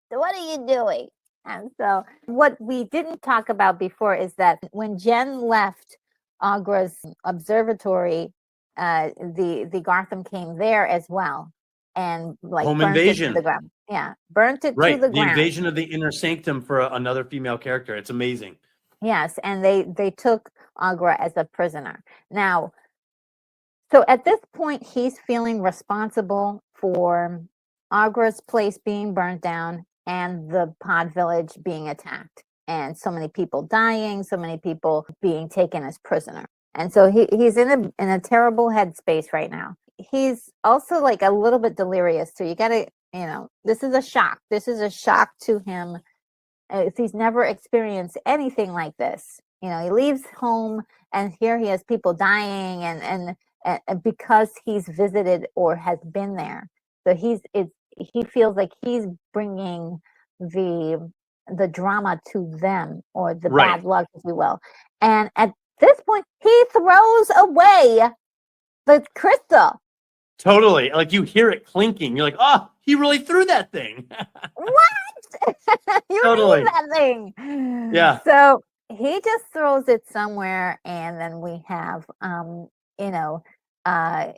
what are you doing? And so what we didn't talk about before is that when Jen left Aughra's observatory, the Gartham came there as well, and like Home burnt it to the invasion. ground. Yeah, burnt it to Right. the The ground. invasion of the inner sanctum for another female character. It's amazing. Yes, and they took Aughra as a prisoner. Now, so at this point, he's feeling responsible for Aughra's place being burnt down and the pod village being attacked, and so many people dying, so many people being taken as prisoner. And so he's in a terrible headspace right now. He's also like a little bit delirious. So you got to, this is a shock. This is a shock to him. If he's never experienced anything like this. He leaves home, and here he has people dying, and because he's visited or has been there. So he feels like he's bringing the drama to them, or the Right. bad luck, if you will. And at this point, he throws away the crystal. Totally. Like you hear it clinking. You're like, oh, he really threw that thing. What? You Totally. need that thing. Yeah. So he just throws it somewhere, and then we have, you know, uh,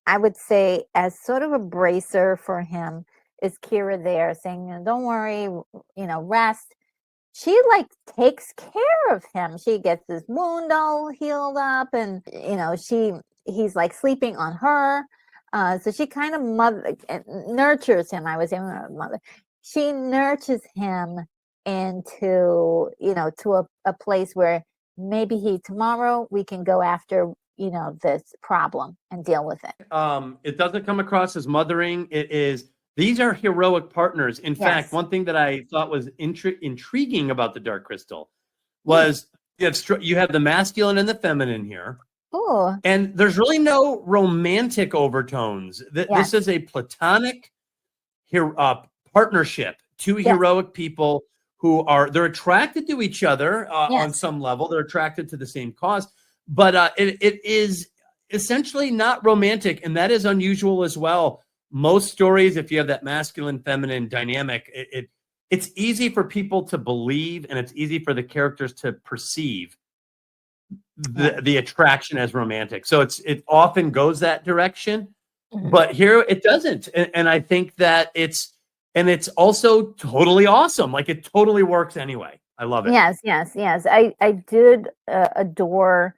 I would say as sort of a bracer for him is Kira there saying, don't worry, rest. She like takes care of him. She gets his wound all healed up, and he's like sleeping on her. So she kind of nurtures him. I was saying mother. She nurtures him into to a place where maybe tomorrow we can go after this problem and deal with it. It doesn't come across as mothering. These are heroic partners. In fact, one thing that I thought was intriguing about the Dark Crystal was you have the masculine and the feminine here. Ooh. And there's really no romantic overtones. This is a platonic partnership. Two heroic people who they're attracted to each other on some level. They're attracted to the same cause, but it is essentially not romantic, and that is unusual as well. Most stories, if you have that masculine feminine dynamic, it's easy for people to believe, and it's easy for the characters to perceive the attraction as romantic. So it often goes that direction, but here it doesn't. And I think that it's also totally awesome. Like it totally works anyway. I love it. Yes. I did adore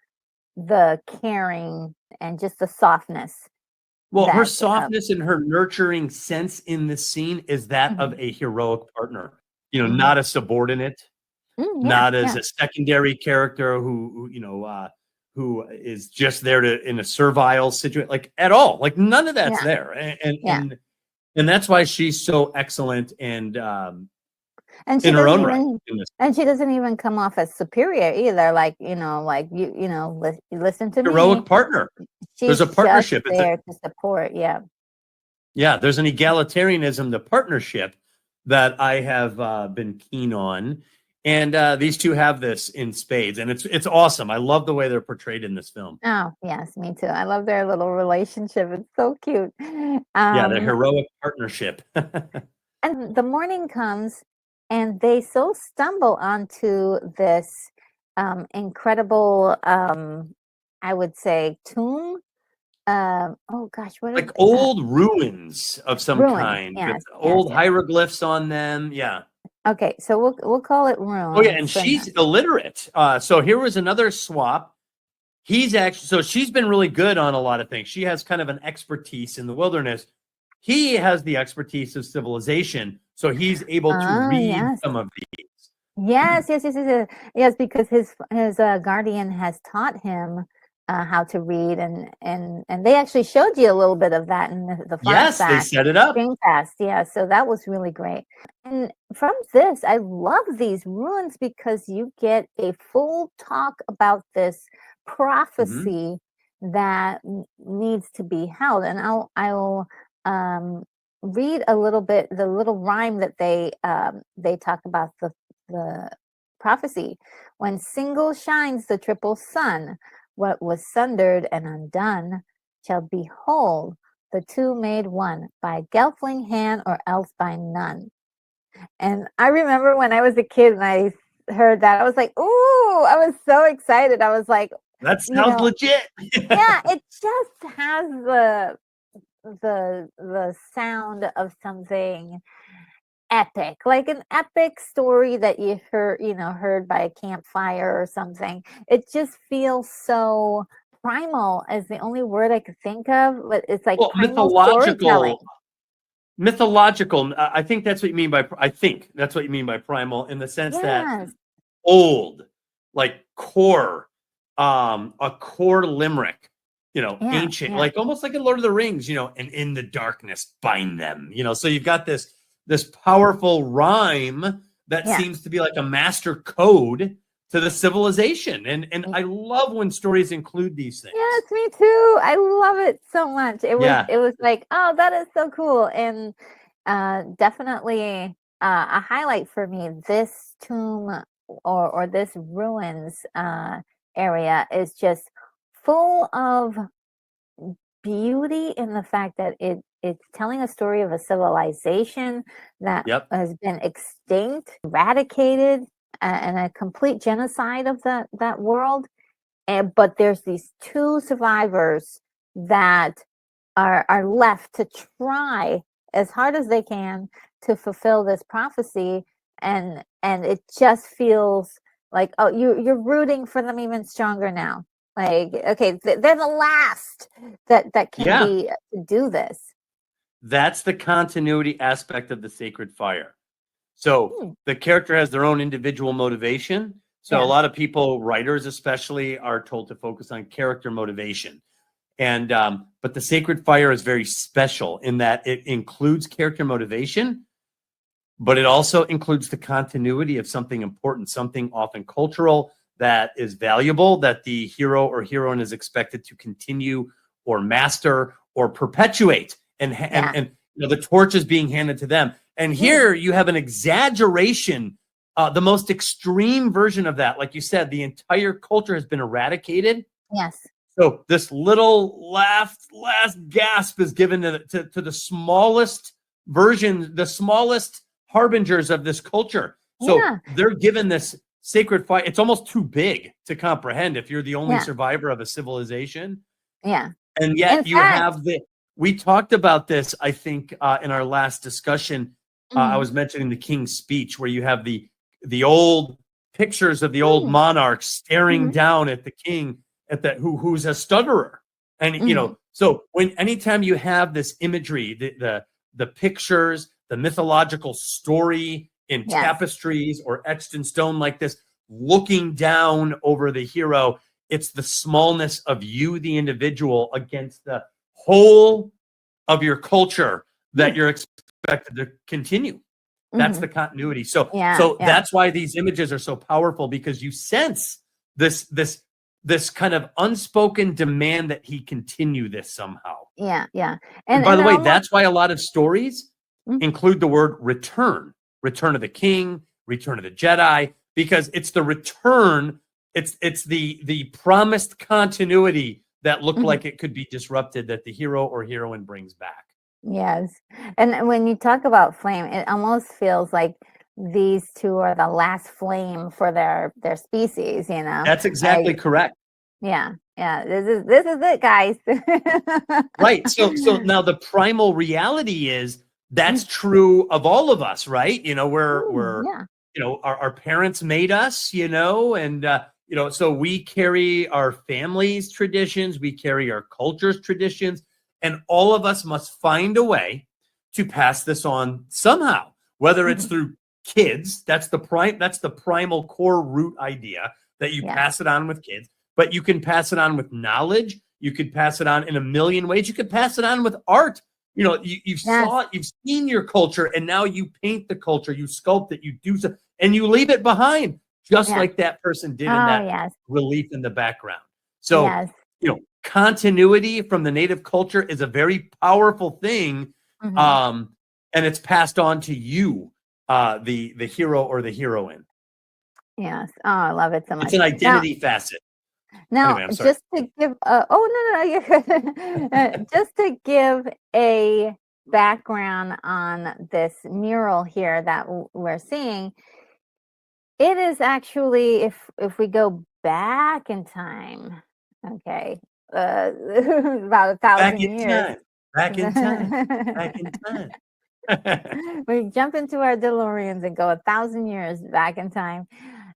the caring and just the softness. Well, her softness and her nurturing sense in this scene is that of a heroic partner, not a subordinate, not as a secondary character who is just there in a servile situation, like at all. Like none of that's there. And that's why she's so excellent and she in her own right. And she doesn't even come off as superior either. Like, you listen to heroic me. partner. She's there's a partnership there to support. Yeah. There's an egalitarianism to partnership that I have been keen on. And these two have this in spades, and it's awesome. I love the way they're portrayed in this film. Oh, yes, me too. I love their little relationship. It's so cute. The heroic partnership. And the morning comes, and they stumble onto this incredible, I would say, tomb. Oh gosh, what like old ruins of some kind, with old hieroglyphs on them. Yeah. Okay, so we'll call it ruins. Oh yeah, and she's illiterate. So here was another swap. So she's been really good on a lot of things. She has kind of an expertise in the wilderness. He has the expertise of civilization, so he's able to read some of these. Yes, because his guardian has taught him how to read, and they actually showed you a little bit of that in the flashback. They set it up. Dreamfast, so that was really great. And from this, I love these ruins because you get a full talk about this prophecy that needs to be held. And I'll read a little bit the little rhyme that they talk about the prophecy. When single shines the triple sun, what was sundered and undone shall be whole, the two made one, by Gelfling hand or else by none. And I remember when I was a kid and I heard that, I was like, ooh, I was so excited. I was like, that sounds legit. Yeah, it just has the sound of something epic, like an epic story that you heard by a campfire or something. It just feels so primal, is the only word I could think of, but it's like mythological. I think that's what you mean by primal, in the sense that old, like core, a core limerick, ancient, like almost like in Lord of the Rings, and in the darkness bind them, so you've got this powerful rhyme that seems to be like a master code to the civilization. And I love when stories include these things. Yes, me too. I love it so much. It was like, oh, that is so cool. And definitely a highlight for me. This tomb or this ruins area is just full of beauty in the fact that it's telling a story of a civilization that Yep. has been extinct, eradicated, and a complete genocide of that world. But there's these two survivors that are left to try as hard as they can to fulfill this prophecy, and it just feels like, oh, you're rooting for them even stronger now. Like, okay, they're the last that can Yeah. be to do this. That's the continuity aspect of the Sacred Fire. So the character has their own individual motivation. So a lot of people, writers especially, are told to focus on character motivation. And but the Sacred Fire is very special in that it includes character motivation, but it also includes the continuity of something important, something often cultural that is valuable, that the hero or heroine is expected to continue or master or perpetuate. And you know, the torch is being handed to them. And here you have an exaggeration, the most extreme version of that. Like you said, the entire culture has been eradicated. Yes. So this little last gasp is given to the smallest version, the smallest harbingers of this culture. So they're given this sacred fire. It's almost too big to comprehend if you're the only survivor of a civilization. Yeah. And yet have we talked about this, I think, in our last discussion. I was mentioning the King's Speech, where you have the old pictures of the old monarchs staring down at the king, at that who's a stutterer. And you know, so anytime you have this imagery, the pictures, the mythological story in tapestries or etched in stone like this, looking down over the hero, it's the smallness of you, the individual, against the whole of your culture that you're expected to continue. That's the continuity. So that's why these images are so powerful, because you sense this kind of unspoken demand that he continue this somehow. And by the way, that's why a lot of stories include the word return of the king, return of the Jedi, because it's the return, it's the promised continuity that looked like it could be disrupted, that the hero or heroine brings back. Yes. And when you talk about flame, it almost feels like these two are the last flame for their species, you know. That's exactly correct. Yeah. This is it, guys. Right. So now the primal reality is that's true of all of us, right? You know, we're you know, our parents made us, you know, and you know, so we carry our family's traditions, we carry our culture's traditions, and all of us must find a way to pass this on somehow, whether it's through kids. That's the primal core root idea, that you pass it on with kids, but you can pass it on with knowledge. You could pass it on in a million ways. You could pass it on with art. You know, you've saw it, you've seen your culture, and now you paint the culture, you sculpt it, you do so, and you leave it behind, just like that person did in that relief in the background. So, you know, continuity from the native culture is a very powerful thing, and it's passed on to you, the hero or the heroine. Yes. Oh, I love it so much. It's an identity facet. Now, anyway, I'm sorry. just to give, no, you're good. Just to give a background on this mural here that we're seeing, it is actually, if we go back in time, okay, about 1,000 years. Back in time. We jump into our DeLoreans and go 1,000 years back in time.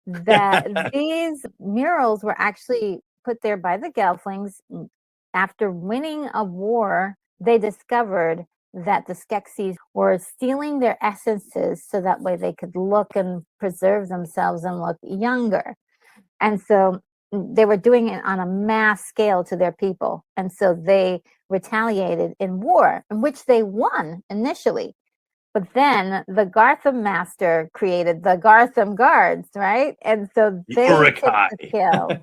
That these murals were actually put there by the Gelflings after winning a war. They discovered that the Skeksis were stealing their essences so that way they could look and preserve themselves and look younger. And so they were doing it on a mass scale to their people. And so they retaliated in war, in which they won initially. But then the Gartham Master created the Gartham Guards, right? And so they tipped the scales.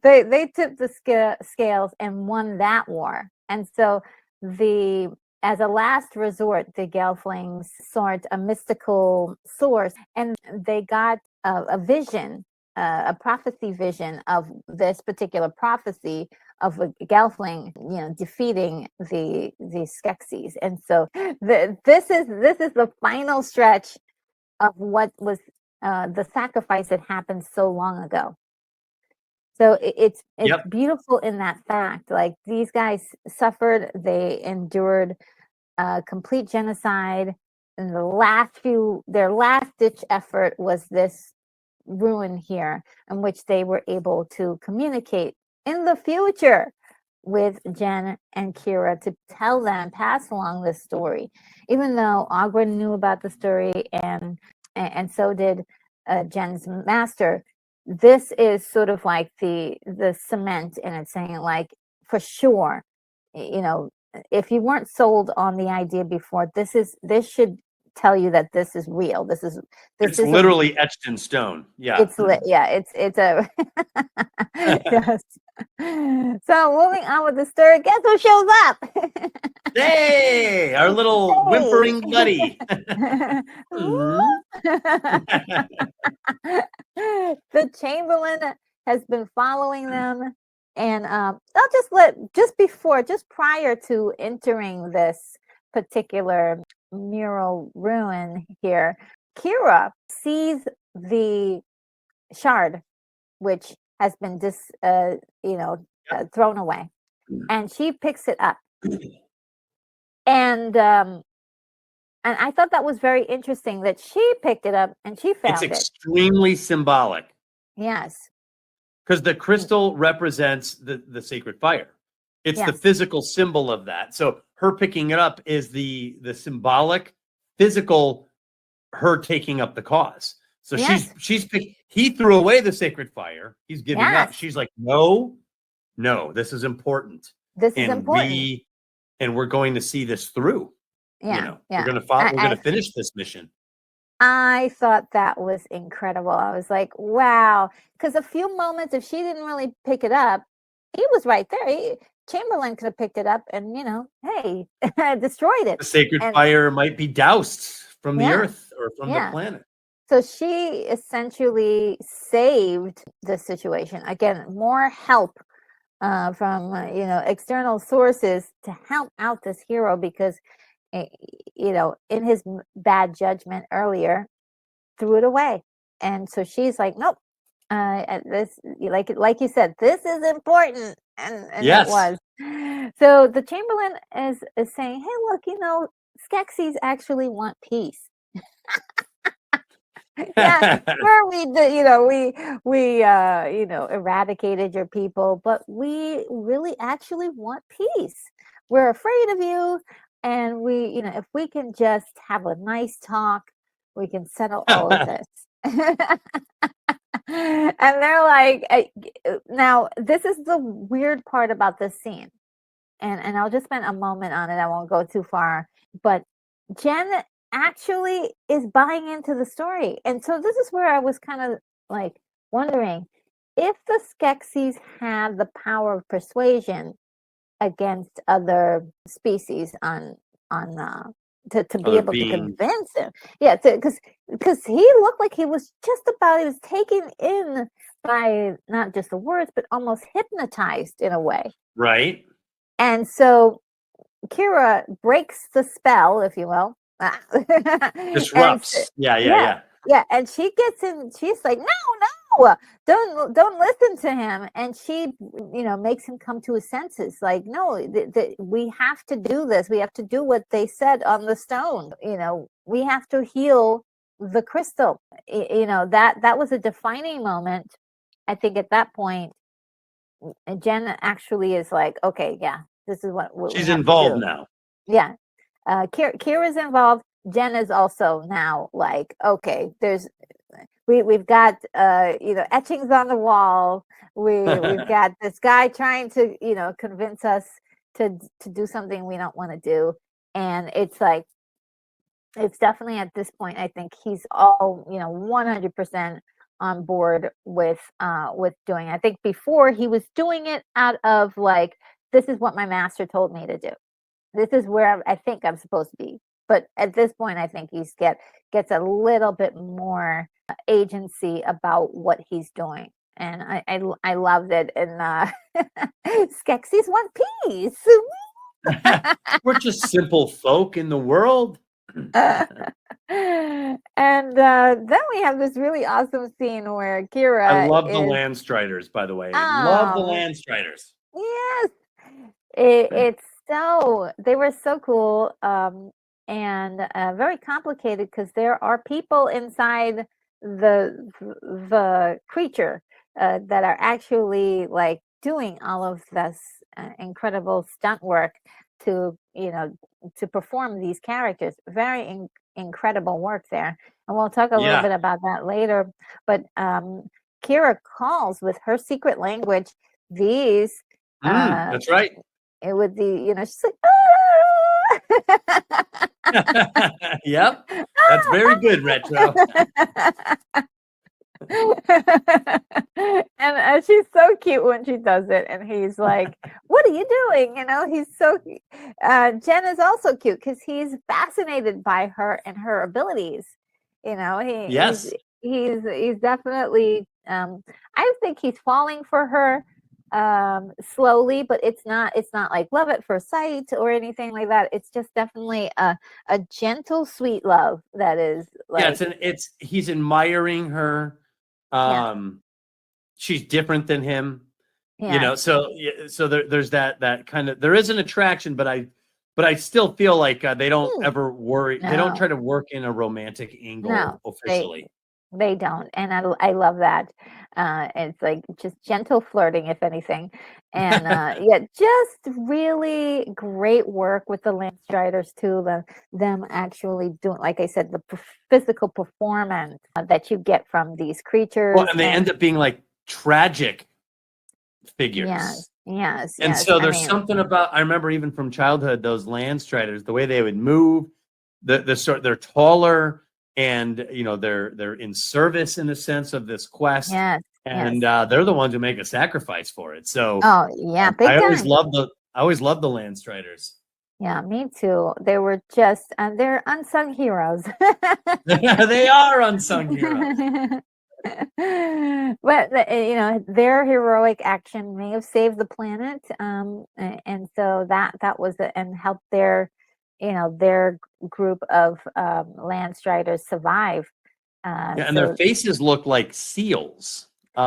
They tipped the scales and won that war. And so the as a last resort, the Gelflings sought a mystical source, and they got a vision, a prophecy vision of this particular prophecy of a Gelfling, defeating the Skeksis. And so this is the final stretch of what was the sacrifice that happened so long ago. So it's beautiful in that fact. Like, these guys suffered, they endured complete genocide, and their last ditch effort was this ruin here, in which they were able to communicate in the future with Jen and Kira to pass along this story, even though Aughra knew about the story, and so did Jen's master. This is sort of like the cement, and it's saying, like, for sure, if you weren't sold on the idea before, this should tell you that this is real. It's literally etched in stone. Yeah. It's a yes. So moving on with the story, guess who shows up? Hey, our little whimpering buddy. The Chamberlain has been following them, and just prior to entering this particular mural ruin here, Kira sees the shard, which has been thrown away, and she picks it up. And I thought that was very interesting that she picked it up and she found it. It's extremely symbolic. Yes. Because the crystal represents the sacred fire. It's the physical symbol of that. So her picking it up is the symbolic, physical, her taking up the cause. So he threw away the sacred fire. He's giving up. She's like, no, this is important. This is important. We're going to see this through. We're going to follow. We're going to finish this mission. I thought that was incredible. I was like, wow. Because a few moments, if she didn't really pick it up, he was right there. Chamberlain could have picked it up and, hey, destroyed it. The sacred fire might be doused from the earth or from the planet. So she essentially saved the situation. Again, more help from, external sources to help out this hero, because, in his bad judgment earlier, threw it away. And so she's like, nope. This, like you said, this is important, and it was. So the Chamberlain is saying, hey, look, Skeksis actually want peace. We eradicated your people, but we really actually want peace. We're afraid of you, and if we can just have a nice talk, we can settle all of this. And they're like, now this is the weird part about this scene, and I'll just spend a moment on it. I won't go too far, but Jen actually is buying into the story. And so this is where I was kind of like wondering if the Skeksis have the power of persuasion against other species to be able to convince him. Yeah, because he looked like he was taken in by not just the words, but almost hypnotized in a way. Right. And so Kira breaks the spell, if you will. Disrupts. Yeah. And she gets in. She's like, no, don't listen to him. And she, makes him come to his senses. Like, no, we have to do this. We have to do what they said on the stone. We have to heal the crystal. That was a defining moment. I think at that point, Jen actually is like, okay, yeah, this is what she's involved now. Yeah. Kira's involved. Jen is also now like, okay, we've got etchings on the wall. We've got this guy trying to convince us to do something we don't want to do, and it's like, it's definitely at this point, I think he's all 100% on board with doing. I think before he was doing it out of like, this is what my master told me to do. this is where I think I'm supposed to be. But at this point, I think he gets a little bit more agency about what he's doing, and I loved it. And Skeksis want peace. We're just simple folk in the world. And then we have this really awesome scene where Kira I love the is Landstriders, by the way. Love the Landstriders. yes, it's so they were so cool, and very complicated because there are people inside the creature that are actually like doing all of this incredible stunt work to to perform these characters. Very incredible work there, and we'll talk a little bit about that later. But Kira calls with her secret language these. That's right. It would be, she's like, Yep, that's very good, Retro. And she's so cute when she does it, and he's like, what are you doing? He's so Jen is also cute because he's fascinated by her and her abilities. Yes. He's definitely I think he's falling for her slowly, but it's not like love at first sight or anything like that. It's just definitely a gentle, sweet love that is like he's admiring her. She's different than him. So there's that kind of, there is an attraction, but I still feel like they don't ever worry. They don't try to work in a romantic angle officially. They don't, and I love that. It's like just gentle flirting, if anything, and just really great work with the Landstriders too. Them actually doing, like I said, the physical performance that you get from these creatures. Well, and they end up being like tragic figures. Yes. And so there's something about, I remember even from childhood, those Landstriders, the way they would move, they're taller. And they're in service in the sense of this quest, and they're the ones who make a sacrifice for it. So, I always loved the Landstriders. Yeah, me too. They were just they're unsung heroes. They are unsung heroes. But their heroic action may have saved the planet, and so that was and helped their group of Landstriders survive. And their faces look like seals. They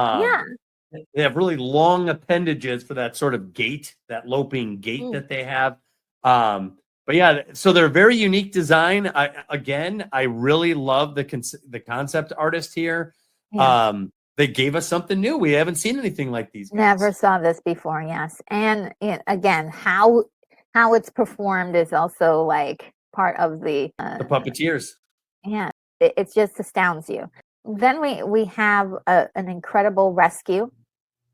have really long appendages for that sort of gait, that loping gait that they have. But so they're very unique design. I really love the concept artist here. They gave us something new. We haven't seen anything like these guys. Never saw this before. Yes, and again, how it's performed is also like part of the puppeteers. Yeah, it just astounds you. Then we have an incredible rescue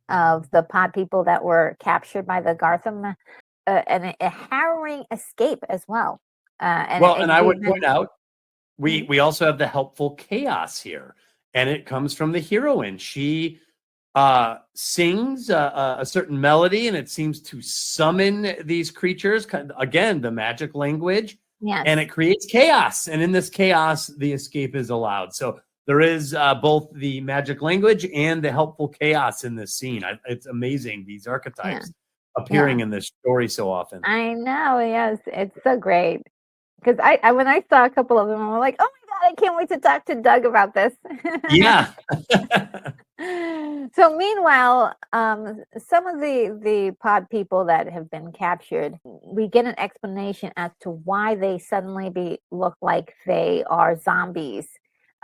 of the pod people that were captured by the Gartham, and a harrowing escape as well. And I would point out, we also have the helpful chaos here, and it comes from the heroine. She sings a certain melody, and it seems to summon these creatures. Again, the magic language. Yes. And it creates chaos. And in this chaos, the escape is allowed. So there is both the magic language and the helpful chaos in this scene. It's amazing, these archetypes appearing in this story so often. I know, yes. It's so great. Because I when I saw a couple of them, I was like, oh my God, I can't wait to talk to Doug about this. Yeah. So meanwhile, some of the pod people that have been captured, we get an explanation as to why they suddenly look like they are zombies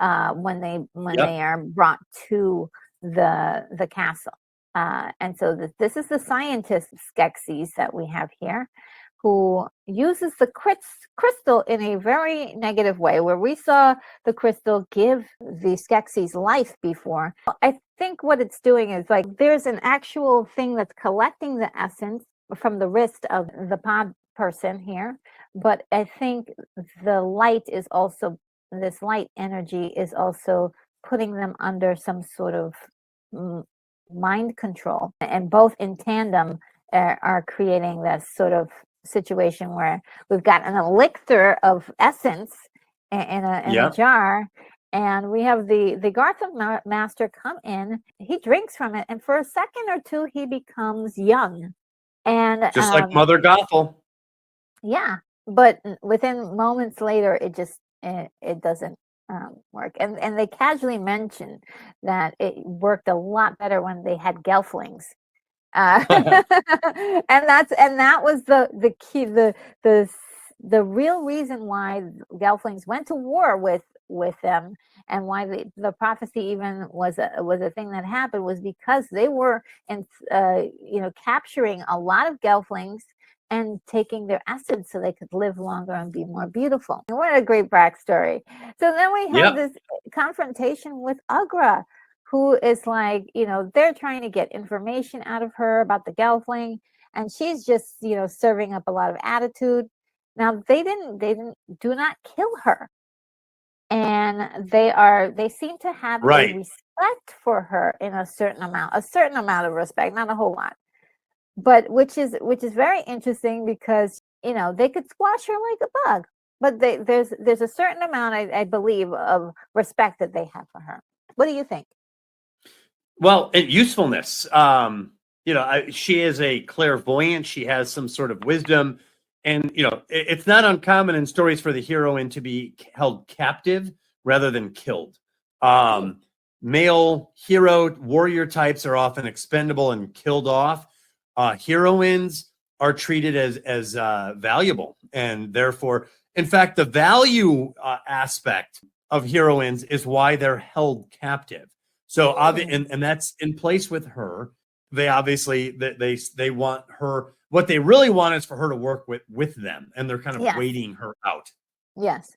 when they are brought to the castle. And so this is the scientist Skeksis that we have here, who uses the crystal in a very negative way, where we saw the crystal give the Skeksis life before. I think what it's doing is like there's an actual thing that's collecting the essence from the wrist of the pod person here, but I think the light is also, this light energy is also putting them under some sort of mind control, and both in tandem are creating this sort of situation where we've got an elixir of essence in a jar, and we have the Gotham master come in. He drinks from it, and for a second or two, he becomes young, and just like Mother Gothel. Yeah, but within moments later, it doesn't work, and they casually mention that it worked a lot better when they had Gelflings. And that was the key, the real reason why Gelflings went to war with them, and why the prophecy even was a thing that happened, was because they were capturing a lot of Gelflings and taking their essence so they could live longer and be more beautiful. What a great backstory. So then we have this confrontation with Aughra, who is like, they're trying to get information out of her about the Gelfling, and she's just, serving up a lot of attitude. Now they do not kill her. And they seem to have a respect for her in a certain amount of respect, not a whole lot. But which is very interesting, because, they could squash her like a bug, but there's a certain amount, I believe, of respect that they have for her. What do you think? Well, and usefulness. She is a clairvoyant. She has some sort of wisdom. And, it's not uncommon in stories for the heroine to be held captive rather than killed. Male hero warrior types are often expendable and killed off. Heroines are treated as valuable. And therefore, in fact, the value aspect of heroines is why they're held captive. So, and that's in place with her. They obviously, they want her. What they really want is for her to work with them, and they're kind of waiting her out. Yes,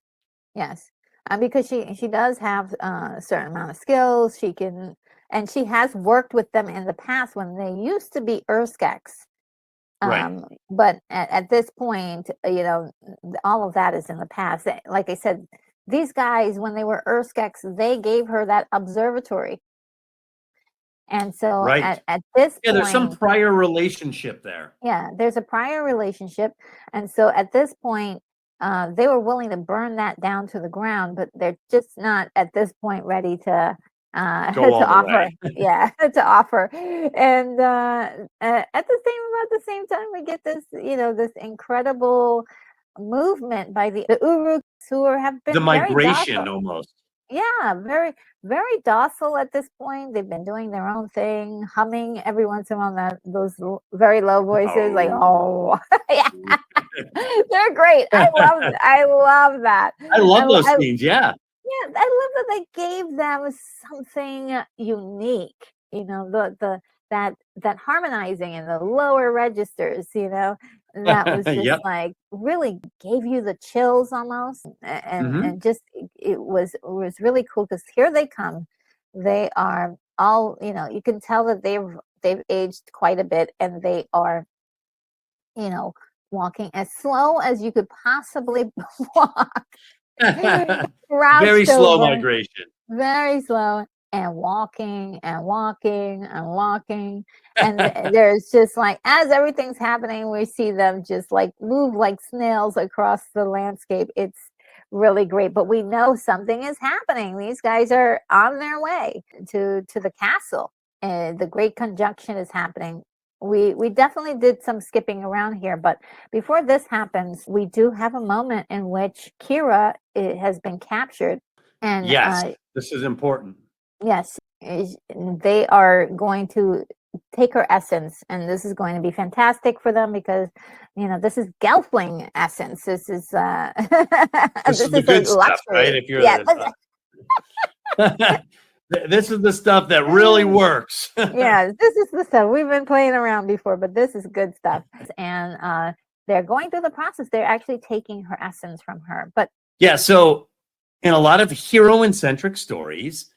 because she does have a certain amount of skills. She can, and she has worked with them in the past when they used to be Skeksis. Right. But at this point, all of that is in the past. Like I said, these guys, when they were Skeksis, they gave her that observatory. And so at this point, there's some prior relationship there. Yeah, there's a prior relationship. And so at this point, they were willing to burn that down to the ground, but they're just not at this point ready to offer. To offer. And at the same time, we get this, this incredible movement by the Uruks, who have been the migration very docile. Almost. Yeah, very, very docile at this point. They've been doing their own thing, humming every once in a while, those very low voices, like, oh, yeah. They're great. I love that. I love those scenes, yeah. Yeah, I love that they gave them something unique, that harmonizing in the lower registers, that was just like really gave you the chills almost, and just it was really cool, because here they come. They are all, you can tell that they've aged quite a bit, and they are, walking as slow as you could possibly walk. Very slow migration. Very slow. And walking and walking and walking. And there's just like, as everything's happening, we see them just like move like snails across the landscape. It's really great. But we know something is happening. These guys are on their way to the castle. And the great conjunction is happening. We definitely did some skipping around here, but before this happens, we do have a moment in which Kira has been captured. And yes, this is important. Yes, they are going to take her essence, and this is going to be fantastic for them, because this is Gelfling essence. This is this is the good stuff, right? If you're this is the stuff that really works. Yeah, this is the stuff we've been playing around before, but this is good stuff. And they're going through the process. They're actually taking her essence from her. But yeah, so in a lot of heroine-centric stories,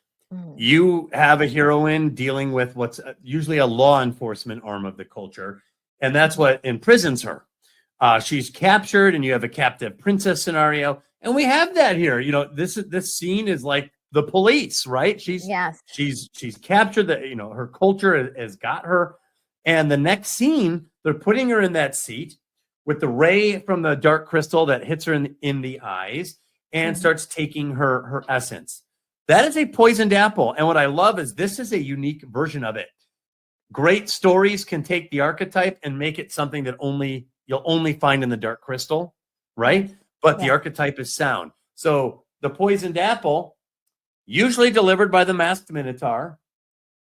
you have a heroine dealing with what's usually a law enforcement arm of the culture, and that's what imprisons her. She's captured, and you have a captive princess scenario, and we have that here. This scene is like the police, right? She's captured. Her culture has got her, and the next scene, they're putting her in that seat. with the ray from the dark crystal that hits her in the eyes and starts taking her essence. That is a poisoned apple. And what I love is this is a unique version of it. Great stories can take the archetype and make it something that you'll only find in the dark crystal, right? But the archetype is sound. So the poisoned apple, usually delivered by the masked minotaur,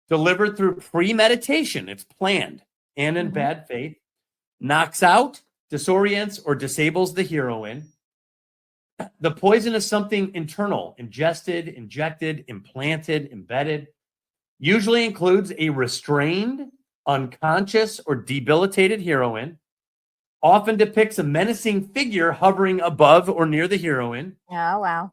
delivered through premeditation, it's planned, and in bad faith, knocks out, disorients, or disables the heroine. The poison is something internal, ingested, injected, implanted, embedded. Usually includes a restrained, unconscious, or debilitated heroine. Often depicts a menacing figure hovering above or near the heroine. Oh, wow.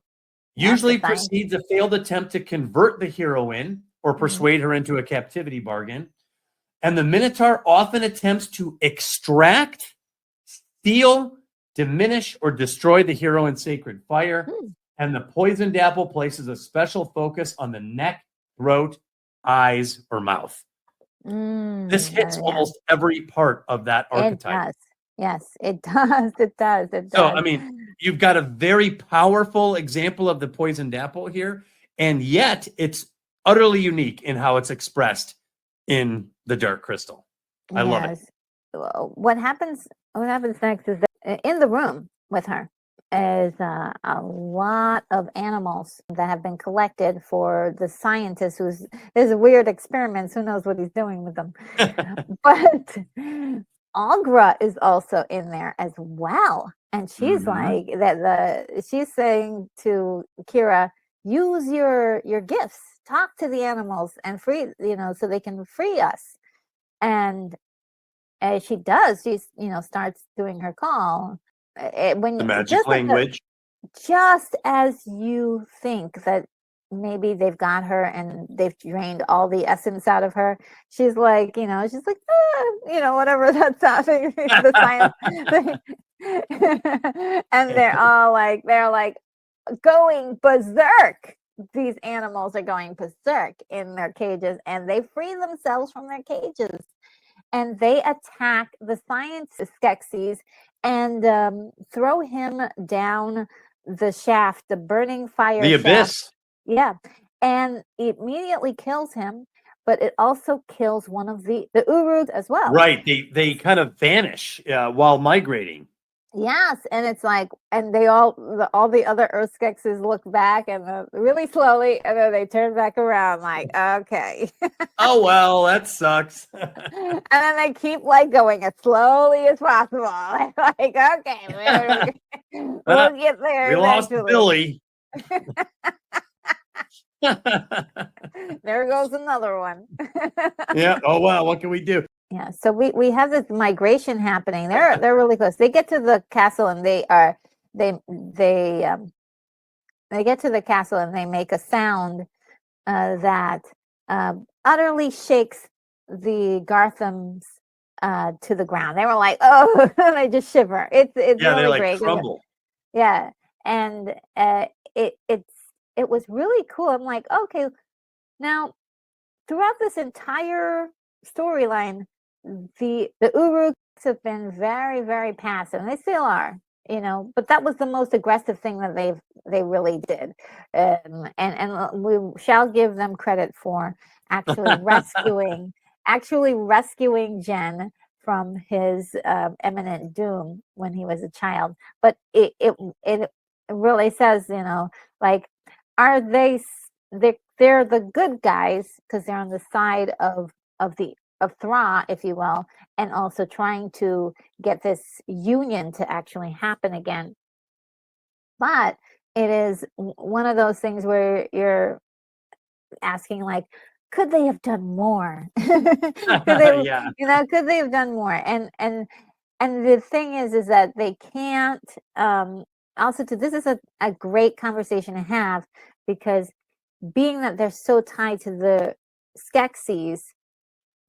Usually precedes a failed attempt to convert the heroine or persuade her into a captivity bargain. And the Minotaur often attempts to extract, steal, diminish, or destroy the heroine's sacred fire. And the poisoned apple places a special focus on the neck, throat, eyes, or mouth. This hits almost every part of that archetype. It does. Yes, it does. It does. It does. So, I mean, you've got a very powerful example of the poisoned apple here, and yet it's utterly unique in how it's expressed in the dark crystal. I love it. What happens next is that in the room with her is a lot of animals that have been collected for the scientist there's weird experiments. Who knows what he's doing with them? But Aughra is also in there as well. And she's like she's saying to Kira, use your gifts, talk to the animals and free, so they can free us. And as she does, she's, starts doing her call. When the magic language. Just as you think that maybe they've got her and they've drained all the essence out of her, she's like, whatever that's happening, the science. And they're like going berserk. These animals are going berserk in their cages, and they free themselves from their cages, and they attack the scientist Skeksis and throw him down the shaft, the burning fire the shaft. Abyss. Yeah, and it immediately kills him, but it also kills one of the Urugs as well. Right, they kind of vanish while migrating. Yes, and it's like, and they all the other Earth Skeksis look back and really slowly, and then they turn back around like, okay. Oh well, that sucks. And then they keep going as slowly as possible. Like, okay, we'll get there. We lost Billy. There goes another one. Yeah. Oh wow, what can we do? Yeah, so we have this migration happening. They're really close. They get to the castle and they get to the castle and they make a sound that utterly shakes the Garthams to the ground. They were like, oh, they just shiver. It's really great. Crumble. Yeah, and it was really cool. I'm like, okay, now throughout this entire storyline, the Urugs have been very, very passive, and they still are, but that was the most aggressive thing that they really did. And we shall give them credit for actually rescuing Jen from his imminent doom when he was a child. But it really says, are they're the good guys because they're on the side of Thra, if you will, and also trying to get this union to actually happen again. But it is one of those things where you're asking, could they have done more? Could they have done more? And the thing is that they can't. Also, this is a great conversation to have, because being that they're so tied to the Skeksis,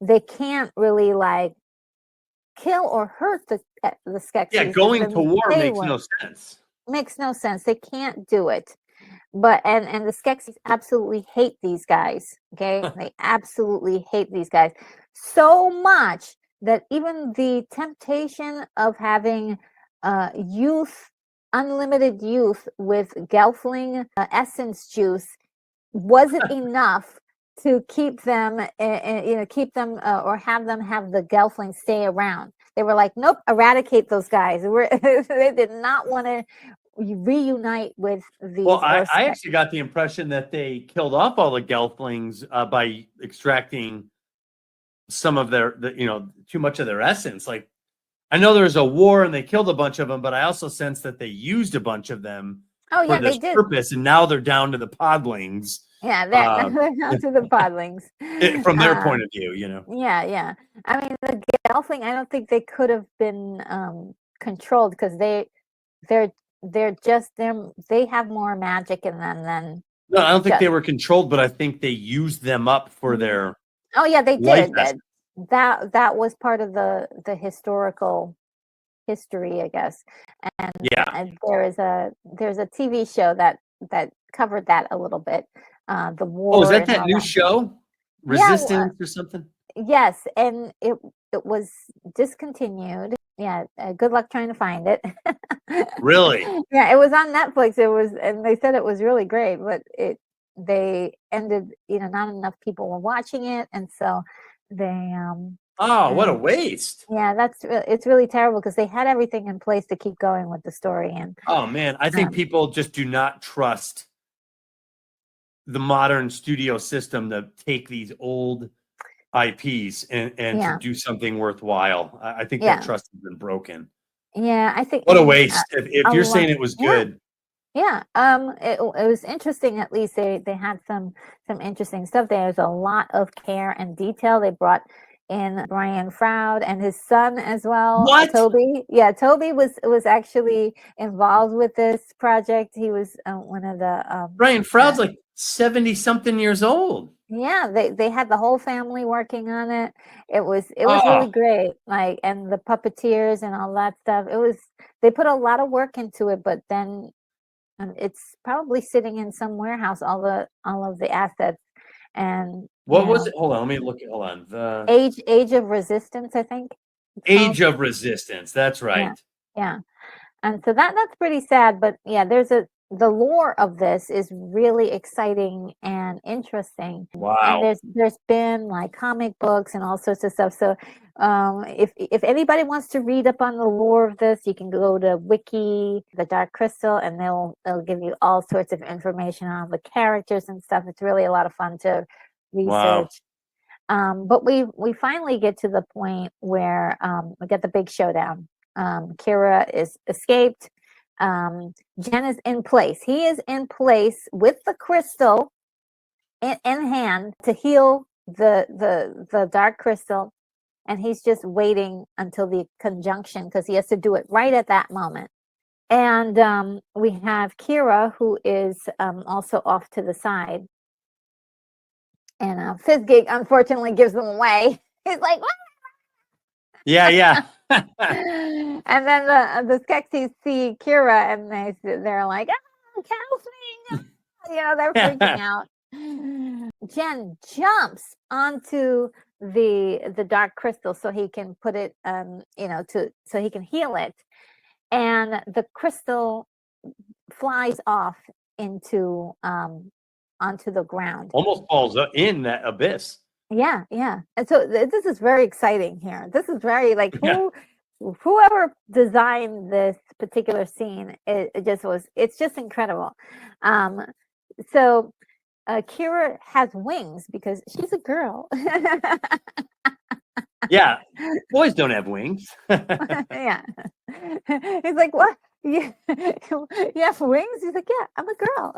they can't really kill or hurt the Skeksis. Yeah, going to war makes no sense. Makes no sense. They can't do it. But and the Skeksis absolutely hate these guys. Okay, they absolutely hate these guys so much that even the temptation of having youth, unlimited youth with Gelfling essence juice wasn't enough to keep them, keep them or have them have the Gelfling stay around. They were like, nope, eradicate those guys. They did not want to reunite with these. Well, I actually got the impression that they killed off all the Gelflings by extracting some of their, too much of their essence. Like, I know there was a war and they killed a bunch of them, but I also sense that they used a bunch of them for this purpose, and now they're down to the Podlings. Yeah, they're down to the Podlings. From their point of view, Yeah. I mean, the Gelfling, I don't think they could have been controlled, because they have more magic in them than. No, I don't think they were controlled, but I think they used them up for their. Oh yeah, they did. That was part of the historical history, I guess. And there's a TV show that covered that a little bit. The war. Oh, is that new show? Resistance or something? Yes, and it was discontinued. Yeah, good luck trying to find it. Really? Yeah, it was on Netflix. And they said it was really great, but they ended, not enough people were watching it, and so they what a waste. Yeah, it's really terrible, because they had everything in place to keep going with the story. And oh man, I think people just do not trust the modern studio system to take these old IPs and to do something worthwhile. I think that trust has been broken. Yeah, I think. What a waste. If you're saying it was good. Yeah. It was interesting. At least they had some interesting stuff. There's a lot of care and detail. They brought in Brian Froud and his son as well. What? Toby. Yeah, Toby was actually involved with this project. He was one of the Brian Froud's like 70-something years old. Yeah, they had the whole family working on it. It was really great. Like, and the puppeteers and all that stuff. They put a lot of work into it, but then it's probably sitting in some warehouse, all of the assets. And what was it? Hold on, let me look at. Hold on. The Age of Resistance, I think. Age of Resistance. That's right. Yeah. And so that's pretty sad, but yeah, the lore of this is really exciting and interesting. Wow. And there's been like comic books and all sorts of stuff. So if anybody wants to read up on the lore of this, you can go to Wiki, The Dark Crystal, and they'll give you all sorts of information on the characters and stuff. It's really a lot of fun to research. Wow. But we finally get to the point where we get the big showdown. Kira is escaped. Jen is in place. He is in place with the crystal in hand to heal the dark crystal, and he's just waiting until the conjunction, because he has to do it right at that moment. And we have Kira, who is also off to the side, and Fizzgig unfortunately gives them away. He's like, what? Yeah. And then the Skeksis see Kira, and they're like, Gelfling! They're freaking out. Jen jumps onto the dark crystal so he can put it, so he can heal it, and the crystal flies off onto the ground. Almost falls in that abyss. Yeah. And so this is very exciting here. This is very whoever designed this particular scene, it's just incredible. So Kira has wings because she's a girl. Yeah, boys don't have wings. Yeah. He's like, what? You have wings? He's like, yeah, I'm a girl.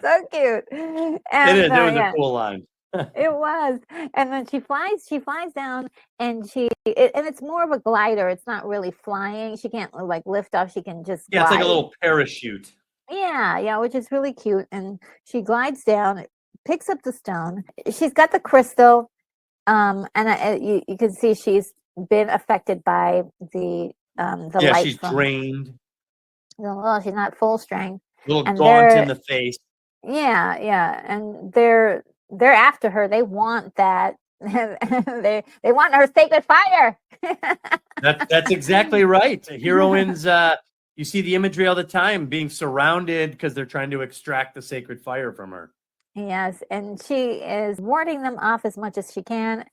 So cute. And, it was a cool line. It was. And then she flies down, and it's more of a glider. It's not really flying. She can't like lift off. She can just glide. It's like a little parachute. Yeah, which is really cute. And she glides down, picks up the stone. She's got the crystal, and you can see she's been affected by the light. She's drained. Well, she's not full strength. A little gaunt in the face. Yeah, and they're after her. They want that they want her sacred fire. That's exactly right. Heroines, you see the imagery all the time, being surrounded because they're trying to extract the sacred fire from her. Yes, and she is warding them off as much as she can,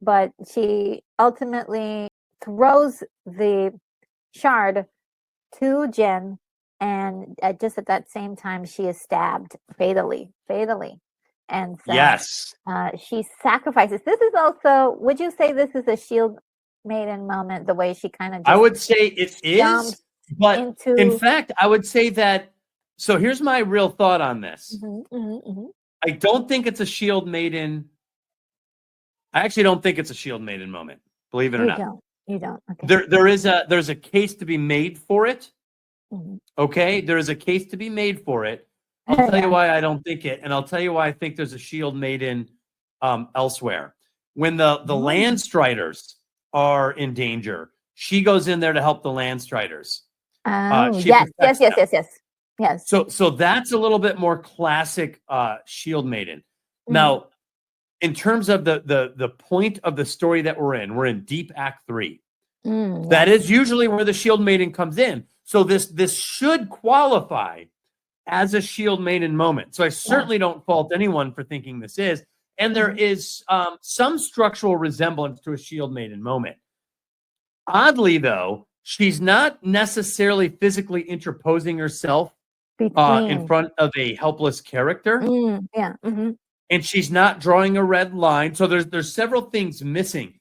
but she ultimately throws the shard to Jen, and just at that same time, she is stabbed fatally. And so Yes. she sacrifices. This is also, would you say this is a shield maiden moment, the way she kind of I would say it jumps is, but into... in fact, I would say that, so here's my real thought on this. I don't think it's a shield maiden. I actually don't think it's a shield maiden moment, believe it or not. You don't. Okay. There's a case to be made for it. Okay, there is a case to be made for it. I'll tell you why I don't think it, and I'll tell you why I think there's a shield maiden elsewhere. When the Landstriders are in danger, she goes in there to help the Landstriders. Yes. So that's a little bit more classic shield maiden. Now, in terms of the point of the story that we're in Deep Act 3. That is usually where the shield maiden comes in. So this should qualify as a shield maiden moment. So I certainly don't fault anyone for thinking this is. And there is some structural resemblance to a shield maiden moment. Oddly, though, she's not necessarily physically interposing herself in front of a helpless character. And she's not drawing a red line. So there's several things missing.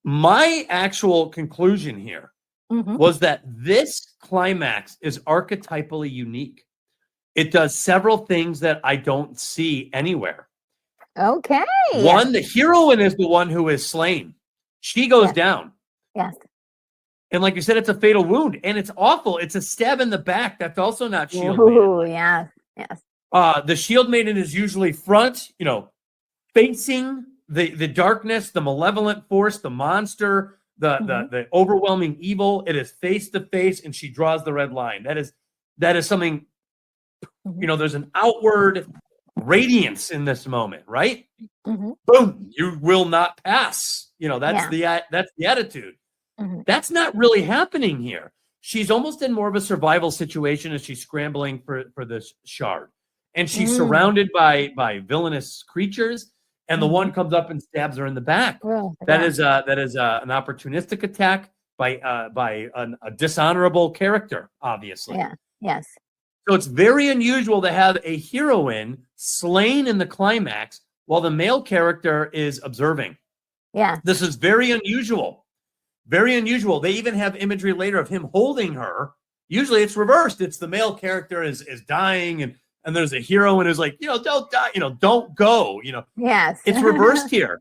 My actual conclusion here was that this climax is archetypally unique. It does several things that I don't see anywhere. Okay. One, the heroine is the one who is slain. She goes down. Yes. And like you said, it's a fatal wound. And it's awful. It's a stab in the back. That's also not shield maiden. Yes. The shield maiden is usually front, facing the darkness, the malevolent force, the monster, the overwhelming evil. It is face to face, and she draws the red line. That is something, there's an outward radiance in this moment, right? Boom, you will not pass. That's the attitude. That's not really happening here. She's almost in more of a survival situation as she's scrambling for this shard. And she's surrounded by villainous creatures, and the one comes up and stabs her in the back. That is an opportunistic attack by a dishonorable character, obviously. Yes. So it's very unusual to have a heroine slain in the climax while the male character is observing. Yeah. This is very unusual. Very unusual. They even have imagery later of him holding her. Usually it's reversed. It's the male character is dying, and there's a heroine who's like, don't die, don't go, Yes. It's reversed here.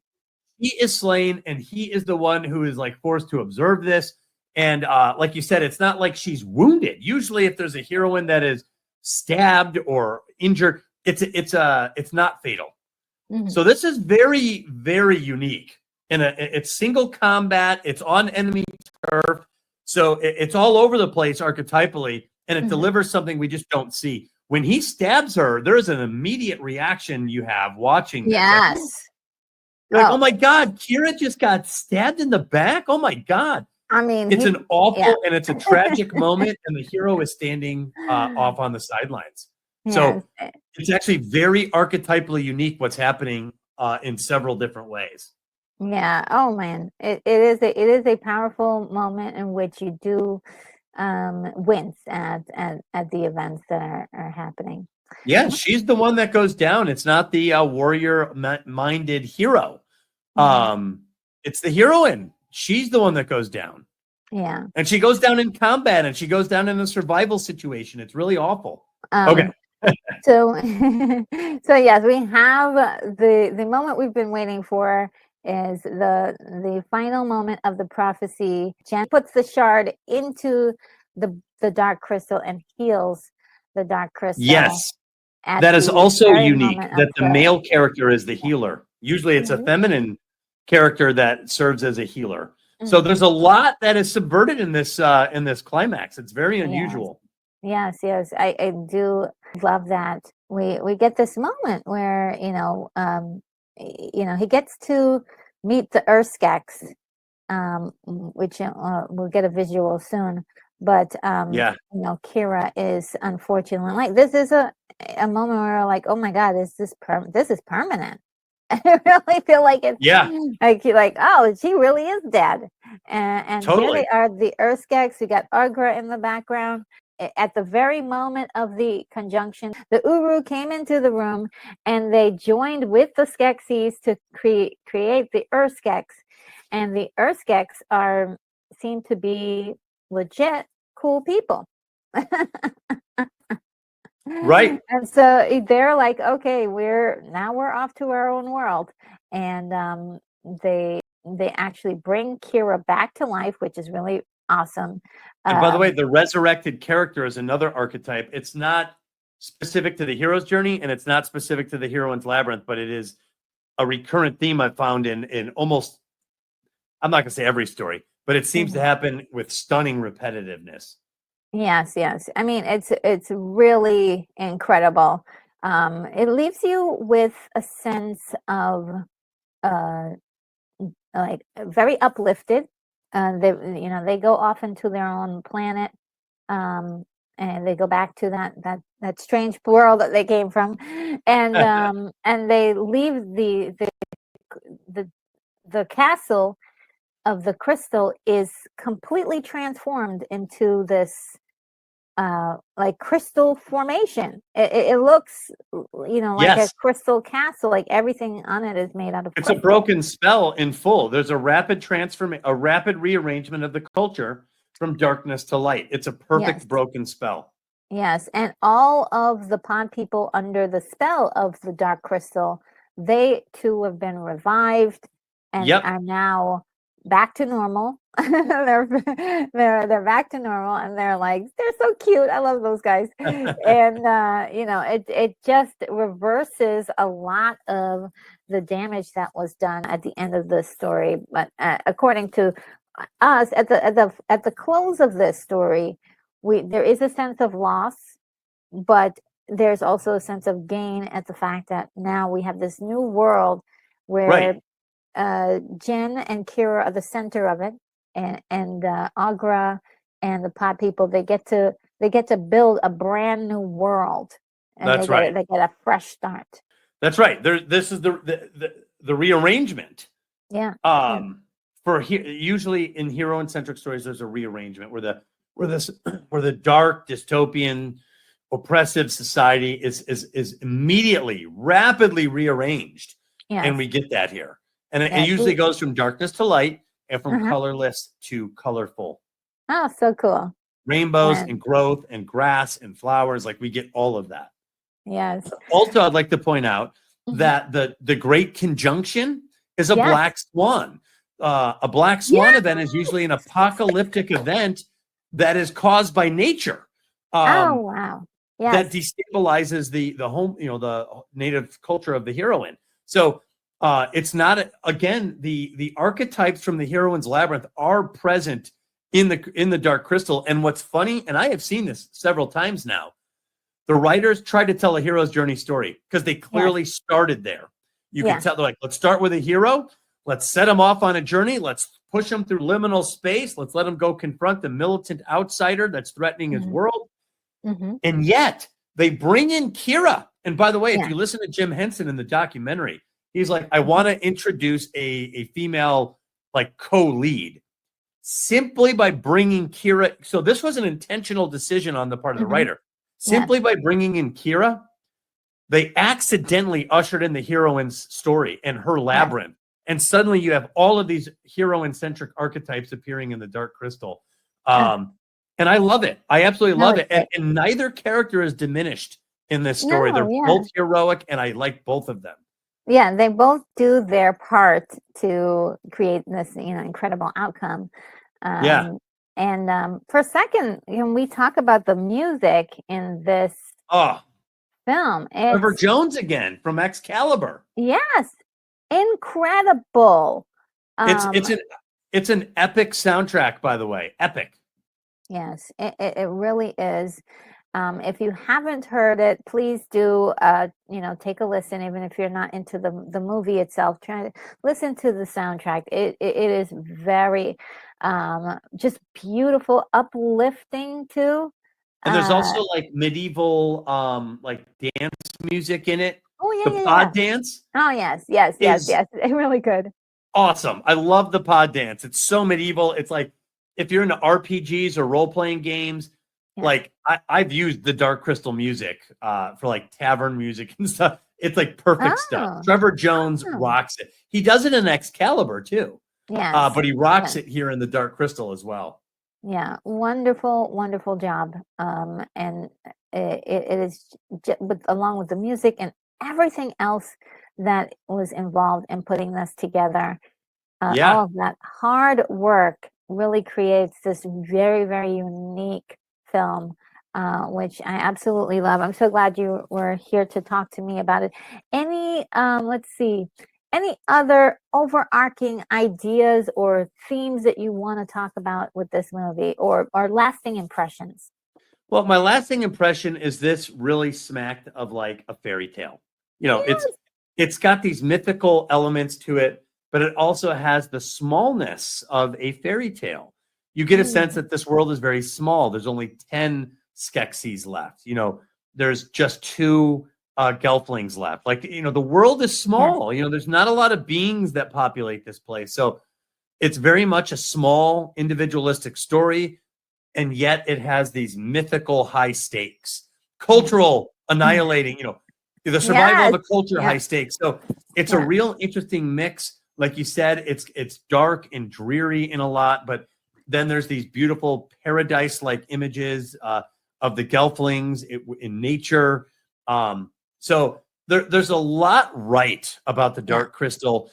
He is slain, and he is the one who is like forced to observe this. And like you said, it's not like she's wounded. Usually if there's a heroine that is stabbed or injured, it's not fatal. So this is very, very unique. It's single combat. It's on enemy turf. So it's all over the place archetypally, and it delivers something we just don't see. When he stabs her, there is an immediate reaction you have watching this. Yes. You're like, oh my God, Kira just got stabbed in the back. Oh my God. I mean, it's an awful and it's a tragic moment, and the hero is standing off on the sidelines. So it's actually very archetypally unique what's happening in several different ways. Yeah. Oh man, it is a powerful moment in which you do wince at the events that are happening. Yeah, she's the one that goes down. It's not the warrior-minded hero. It's the heroine. She's the one that goes down. Yeah. And she goes down in combat, and she goes down in a survival situation. It's really awful. Okay. So yes, we have the moment we've been waiting for is the final moment of the prophecy. Jen puts the shard into the dark crystal and heals the dark crystal. Yes. That is also unique, that the male character is the healer. Usually it's a feminine character that serves as a healer. So there's a lot that is subverted in this climax. It's very unusual. Yes, I do love that we get this moment where he gets to meet the Skeksis, which we'll get a visual soon. But Kira is unfortunately, like, this is a moment where we're like, oh my God, this is permanent. I really feel like it's like, oh, she really is dead. And Totally. Here they are, the Skeksis. We got Aughra in the background. At the very moment of the conjunction, the Uru came into the room and they joined with the Skeksis to create the Skeksis. And the Skeksis seem to be legit cool people. Right. And so they're like, okay, we're off to our own world. And they actually bring Kira back to life, which is really awesome. And by the way, the resurrected character is another archetype. It's not specific to the hero's journey, and it's not specific to the heroine's labyrinth, but it is a recurrent theme I've found in almost, I'm not going to say every story, but it seems to happen with stunning repetitiveness. Yes. I mean, it's really incredible. It leaves you with a sense of like very uplifted. They go off into their own planet, and they go back to that strange world that they came from, and and they leave the castle of the crystal is completely transformed into this like crystal formation. It looks, like a crystal castle, like everything on it is made out of It's crystal. a broken spell in full. There's a rapid rearrangement of the culture from darkness to light. It's a perfect broken spell. Yes, and all of the pod people under the spell of the dark crystal, they too have been revived and are now back to normal. they're back to normal, and they're so cute. I love those guys. And it just reverses a lot of the damage that was done at the end of the story. But according to us, at the close of this story, there is a sense of loss, but there's also a sense of gain at the fact that now we have this new world where Jen and Kira are the center of it, and Aughra and the pod people, they get to build a brand new world, and That's right. They get a fresh start. That's right. This is the rearrangement. Yeah. Usually in hero-centric stories, there's a rearrangement where the dark dystopian oppressive society is immediately rapidly rearranged, and we get that here. And it usually goes from darkness to light and from colorless to colorful. Oh, so cool. Rainbows and growth and grass and flowers. Like, we get all of that. Yes. Also, I'd like to point out that the Great Conjunction is a black swan. A black swan event is usually an apocalyptic event that is caused by nature. Oh, wow. That destabilizes the home, the native culture of the heroine. So it's not, again, the archetypes from the heroine's labyrinth are present in the Dark Crystal. And what's funny, and I have seen this several times now, the writers tried to tell a hero's journey story because they clearly started there. You can tell, they're like, let's start with a hero. Let's set him off on a journey. Let's push him through liminal space. Let's let him go confront the militant outsider that's threatening his world. And yet they bring in Kira. And by the way, if you listen to Jim Henson in the documentary, he's like, I want to introduce a female like co-lead simply by bringing Kira. So this was an intentional decision on the part of the writer. Simply by bringing in Kira, they accidentally ushered in the heroine's story and her labyrinth. And suddenly you have all of these heroine-centric archetypes appearing in the Dark Crystal. And I love it. I absolutely love it. And neither character is diminished in this story. They're both heroic, and I like both of them. Yeah, they both do their part to create this, incredible outcome. And for a second, we talk about the music in this film. Trevor Jones again from Excalibur. Yes, incredible. It's an epic soundtrack, by the way. Epic. Yes, it really is. If you haven't heard it, please do, take a listen, even if you're not into the movie itself. Try to listen to the soundtrack. It is very just beautiful, uplifting too. And there's also like medieval like dance music in it. Oh yeah, The yeah, pod yeah. dance. Oh yes. Really good. Awesome. I love the pod dance. It's so medieval. It's like if you're into RPGs or role-playing games, like I've used the Dark Crystal music for like tavern music and stuff. It's like perfect stuff. Trevor Jones rocks it. He does it in Excalibur too. Yes. But he rocks it here in the Dark Crystal as well. Yeah, wonderful job. And it is, along with the music and everything else that was involved in putting this together, all of that hard work really creates this very unique film, which I absolutely love. I'm so glad you were here to talk to me about it. Let's see, any other overarching ideas or themes that you want to talk about with this movie, or lasting impressions? Well, my lasting impression is this really smacked of like a fairy tale. It's got these mythical elements to it, but it also has the smallness of a fairy tale. You get a sense that this world is very small. There's only 10 Skeksis left. There's just 2 Gelflings left. Like, the world is small. There's not a lot of beings that populate this place. So it's very much a small, individualistic story. And yet it has these mythical high stakes, cultural annihilating, the survival of a culture, high stakes. So it's a real interesting mix. Like you said, it's dark and dreary in a lot, but then there's these beautiful paradise-like images of the Gelflings in nature. So there's a lot right about the Dark Crystal.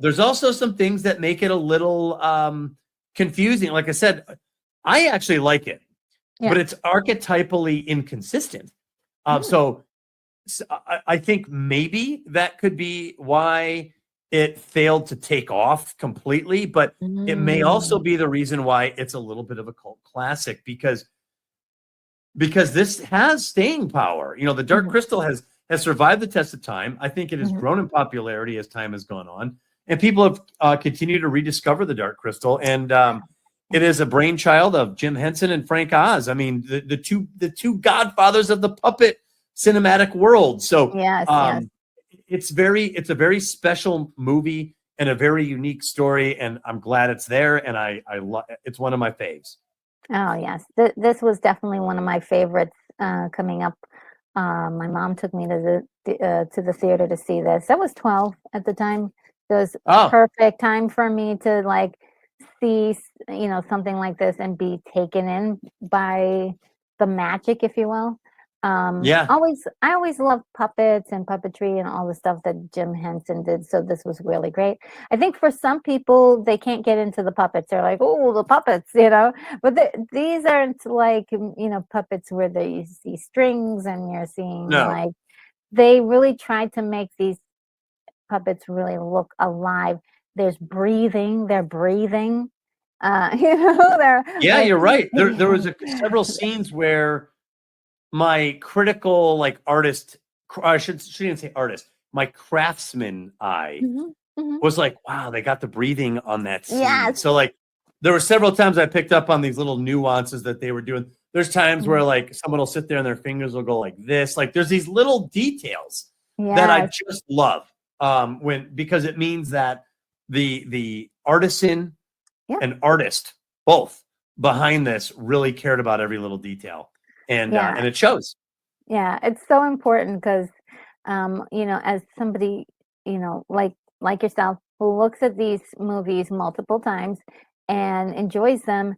There's also some things that make it a little confusing. Like I said, I actually like it, but it's archetypally inconsistent. So I think maybe that could be why it failed to take off completely, but it may also be the reason why it's a little bit of a cult classic because this has staying power. The Dark Crystal has survived the test of time. I think it has grown in popularity as time has gone on, and people have continued to rediscover the Dark Crystal. And it is a brainchild of Jim Henson and Frank Oz. I mean, the two godfathers of the puppet cinematic world. So it's a very special movie and a very unique story, and I'm glad it's there. And I love it's one of my faves. Oh yes, this was definitely one of my favorites coming up. My mom took me to the theater to see this. I was 12 at the time. It was perfect time for me to like see something like this and be taken in by the magic, if you will. I always loved puppets and puppetry and all the stuff that Jim Henson did. So this was really great. I think for some people, they can't get into the puppets. They're like, oh, the puppets, but these aren't like, puppets where you see strings and you're seeing like, they really tried to make these puppets really look alive. There's breathing, they're breathing. You're right. There was several scenes where my critical artist, I shouldn't say artist, my craftsman eye was like, wow, they got the breathing on that scene. So there were several times I picked up on these little nuances that they were doing. There's times where someone will sit there and their fingers will go like this. Like there's these little details that I just love because it means that the artisan and artist both behind this really cared about every little detail. And it shows. Yeah, it's so important because, as somebody, like yourself, who looks at these movies multiple times and enjoys them,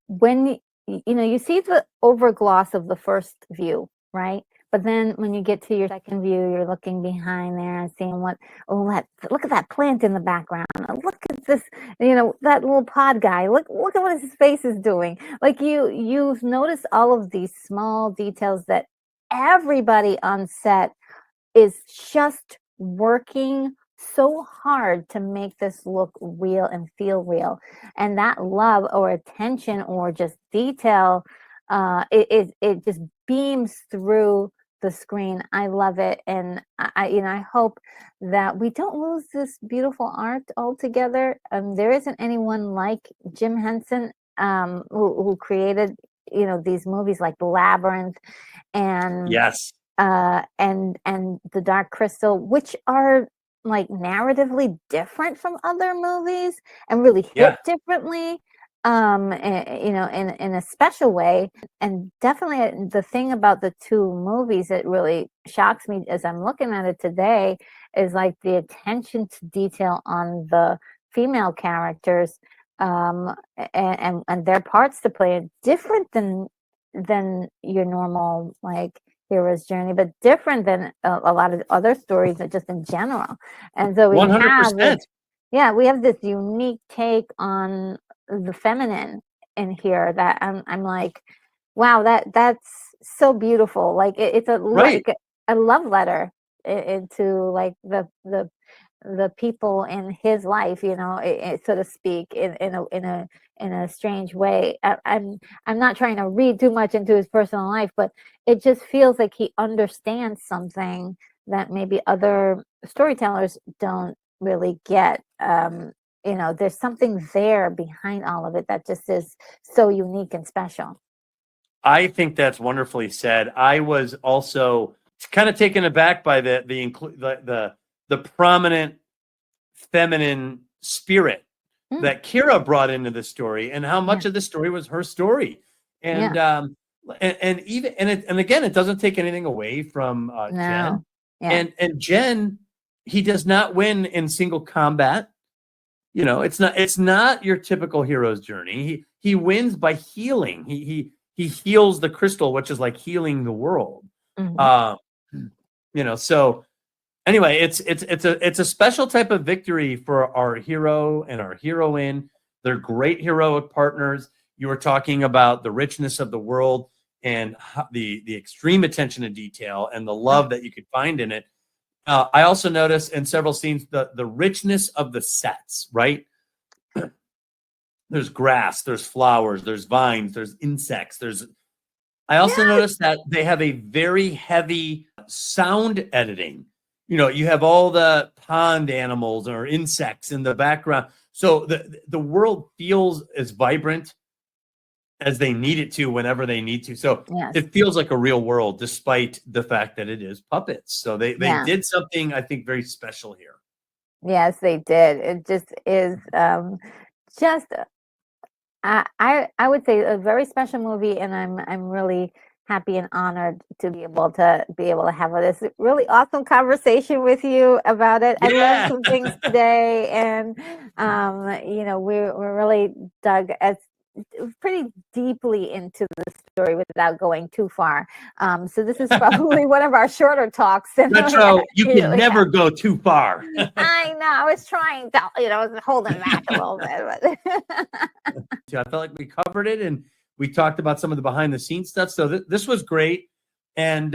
when you see the overgloss of the first view, right? But then when you get to your second view, you're looking behind there and seeing look at that plant in the background. Look at this, that little pod guy. Look at what his face is doing. Like you notice all of these small details that everybody on set is just working so hard to make this look real and feel real. And that love or attention or just detail it just beams through the screen. I love it, and I hope that we don't lose this beautiful art altogether. There isn't anyone like Jim Henson, who created these movies like Labyrinth and Yes. and The Dark Crystal, which are like narratively different from other movies and really hit differently, in a special way. And definitely the thing about the two movies that really shocks me as I'm looking at it today is like the attention to detail on the female characters, and their parts to play, different than your normal like hero's journey, but different than a lot of other stories, just in general. And so we have this, 100%. we have this unique take on the feminine in here that I'm like, wow, that's so beautiful. Like it's Right. like a love letter into like the people in his life, so to speak, in a strange way. I'm not trying to read too much into his personal life, but it just feels like he understands something that maybe other storytellers don't really get. There's something there behind all of it that just is so unique and special. I think that's wonderfully said. I was also kind of taken aback by the prominent feminine spirit that Kira brought into the story, and how much of the story was her story. And and even and again, it doesn't take anything away from Jen. And Jen, he does not win in single combat. It's not your typical hero's journey. He wins by healing. He heals the crystal, which is like healing the world. So anyway, it's a special type of victory for our hero and our heroine. They're great heroic partners. You were talking about the richness of the world and the extreme attention to detail and the love that you could find in it. I also noticed in several scenes the richness of the sets, right? There's grass, there's flowers, there's vines, there's insects. I also noticed that they have a very heavy sound editing. You have all the pond animals or insects in the background. So the world feels as vibrant as they need it to whenever they need to. So it feels like a real world, despite the fact that it is puppets. So they did something, I think, very special here. Yes, they did. It just is just I would say a very special movie, and I'm really happy and honored to be able to have this really awesome conversation with you about it. I learned some things today, and we're really dug pretty deeply into the story without going too far. So this is probably one of our shorter talks. Retro, you can never go too far. I know. I was trying to, I was holding back a little bit. I felt like we covered it, and we talked about some of the behind the scenes stuff. So this was great. And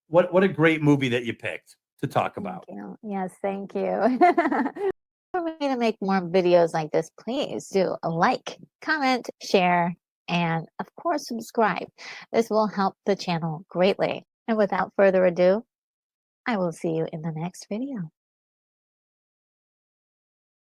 what a great movie that you picked to talk about. Thank you. Yes, thank you. For me to make more videos like this, please do a like, comment, share, and of course, subscribe. This will help the channel greatly. And without further ado, I will see you in the next video.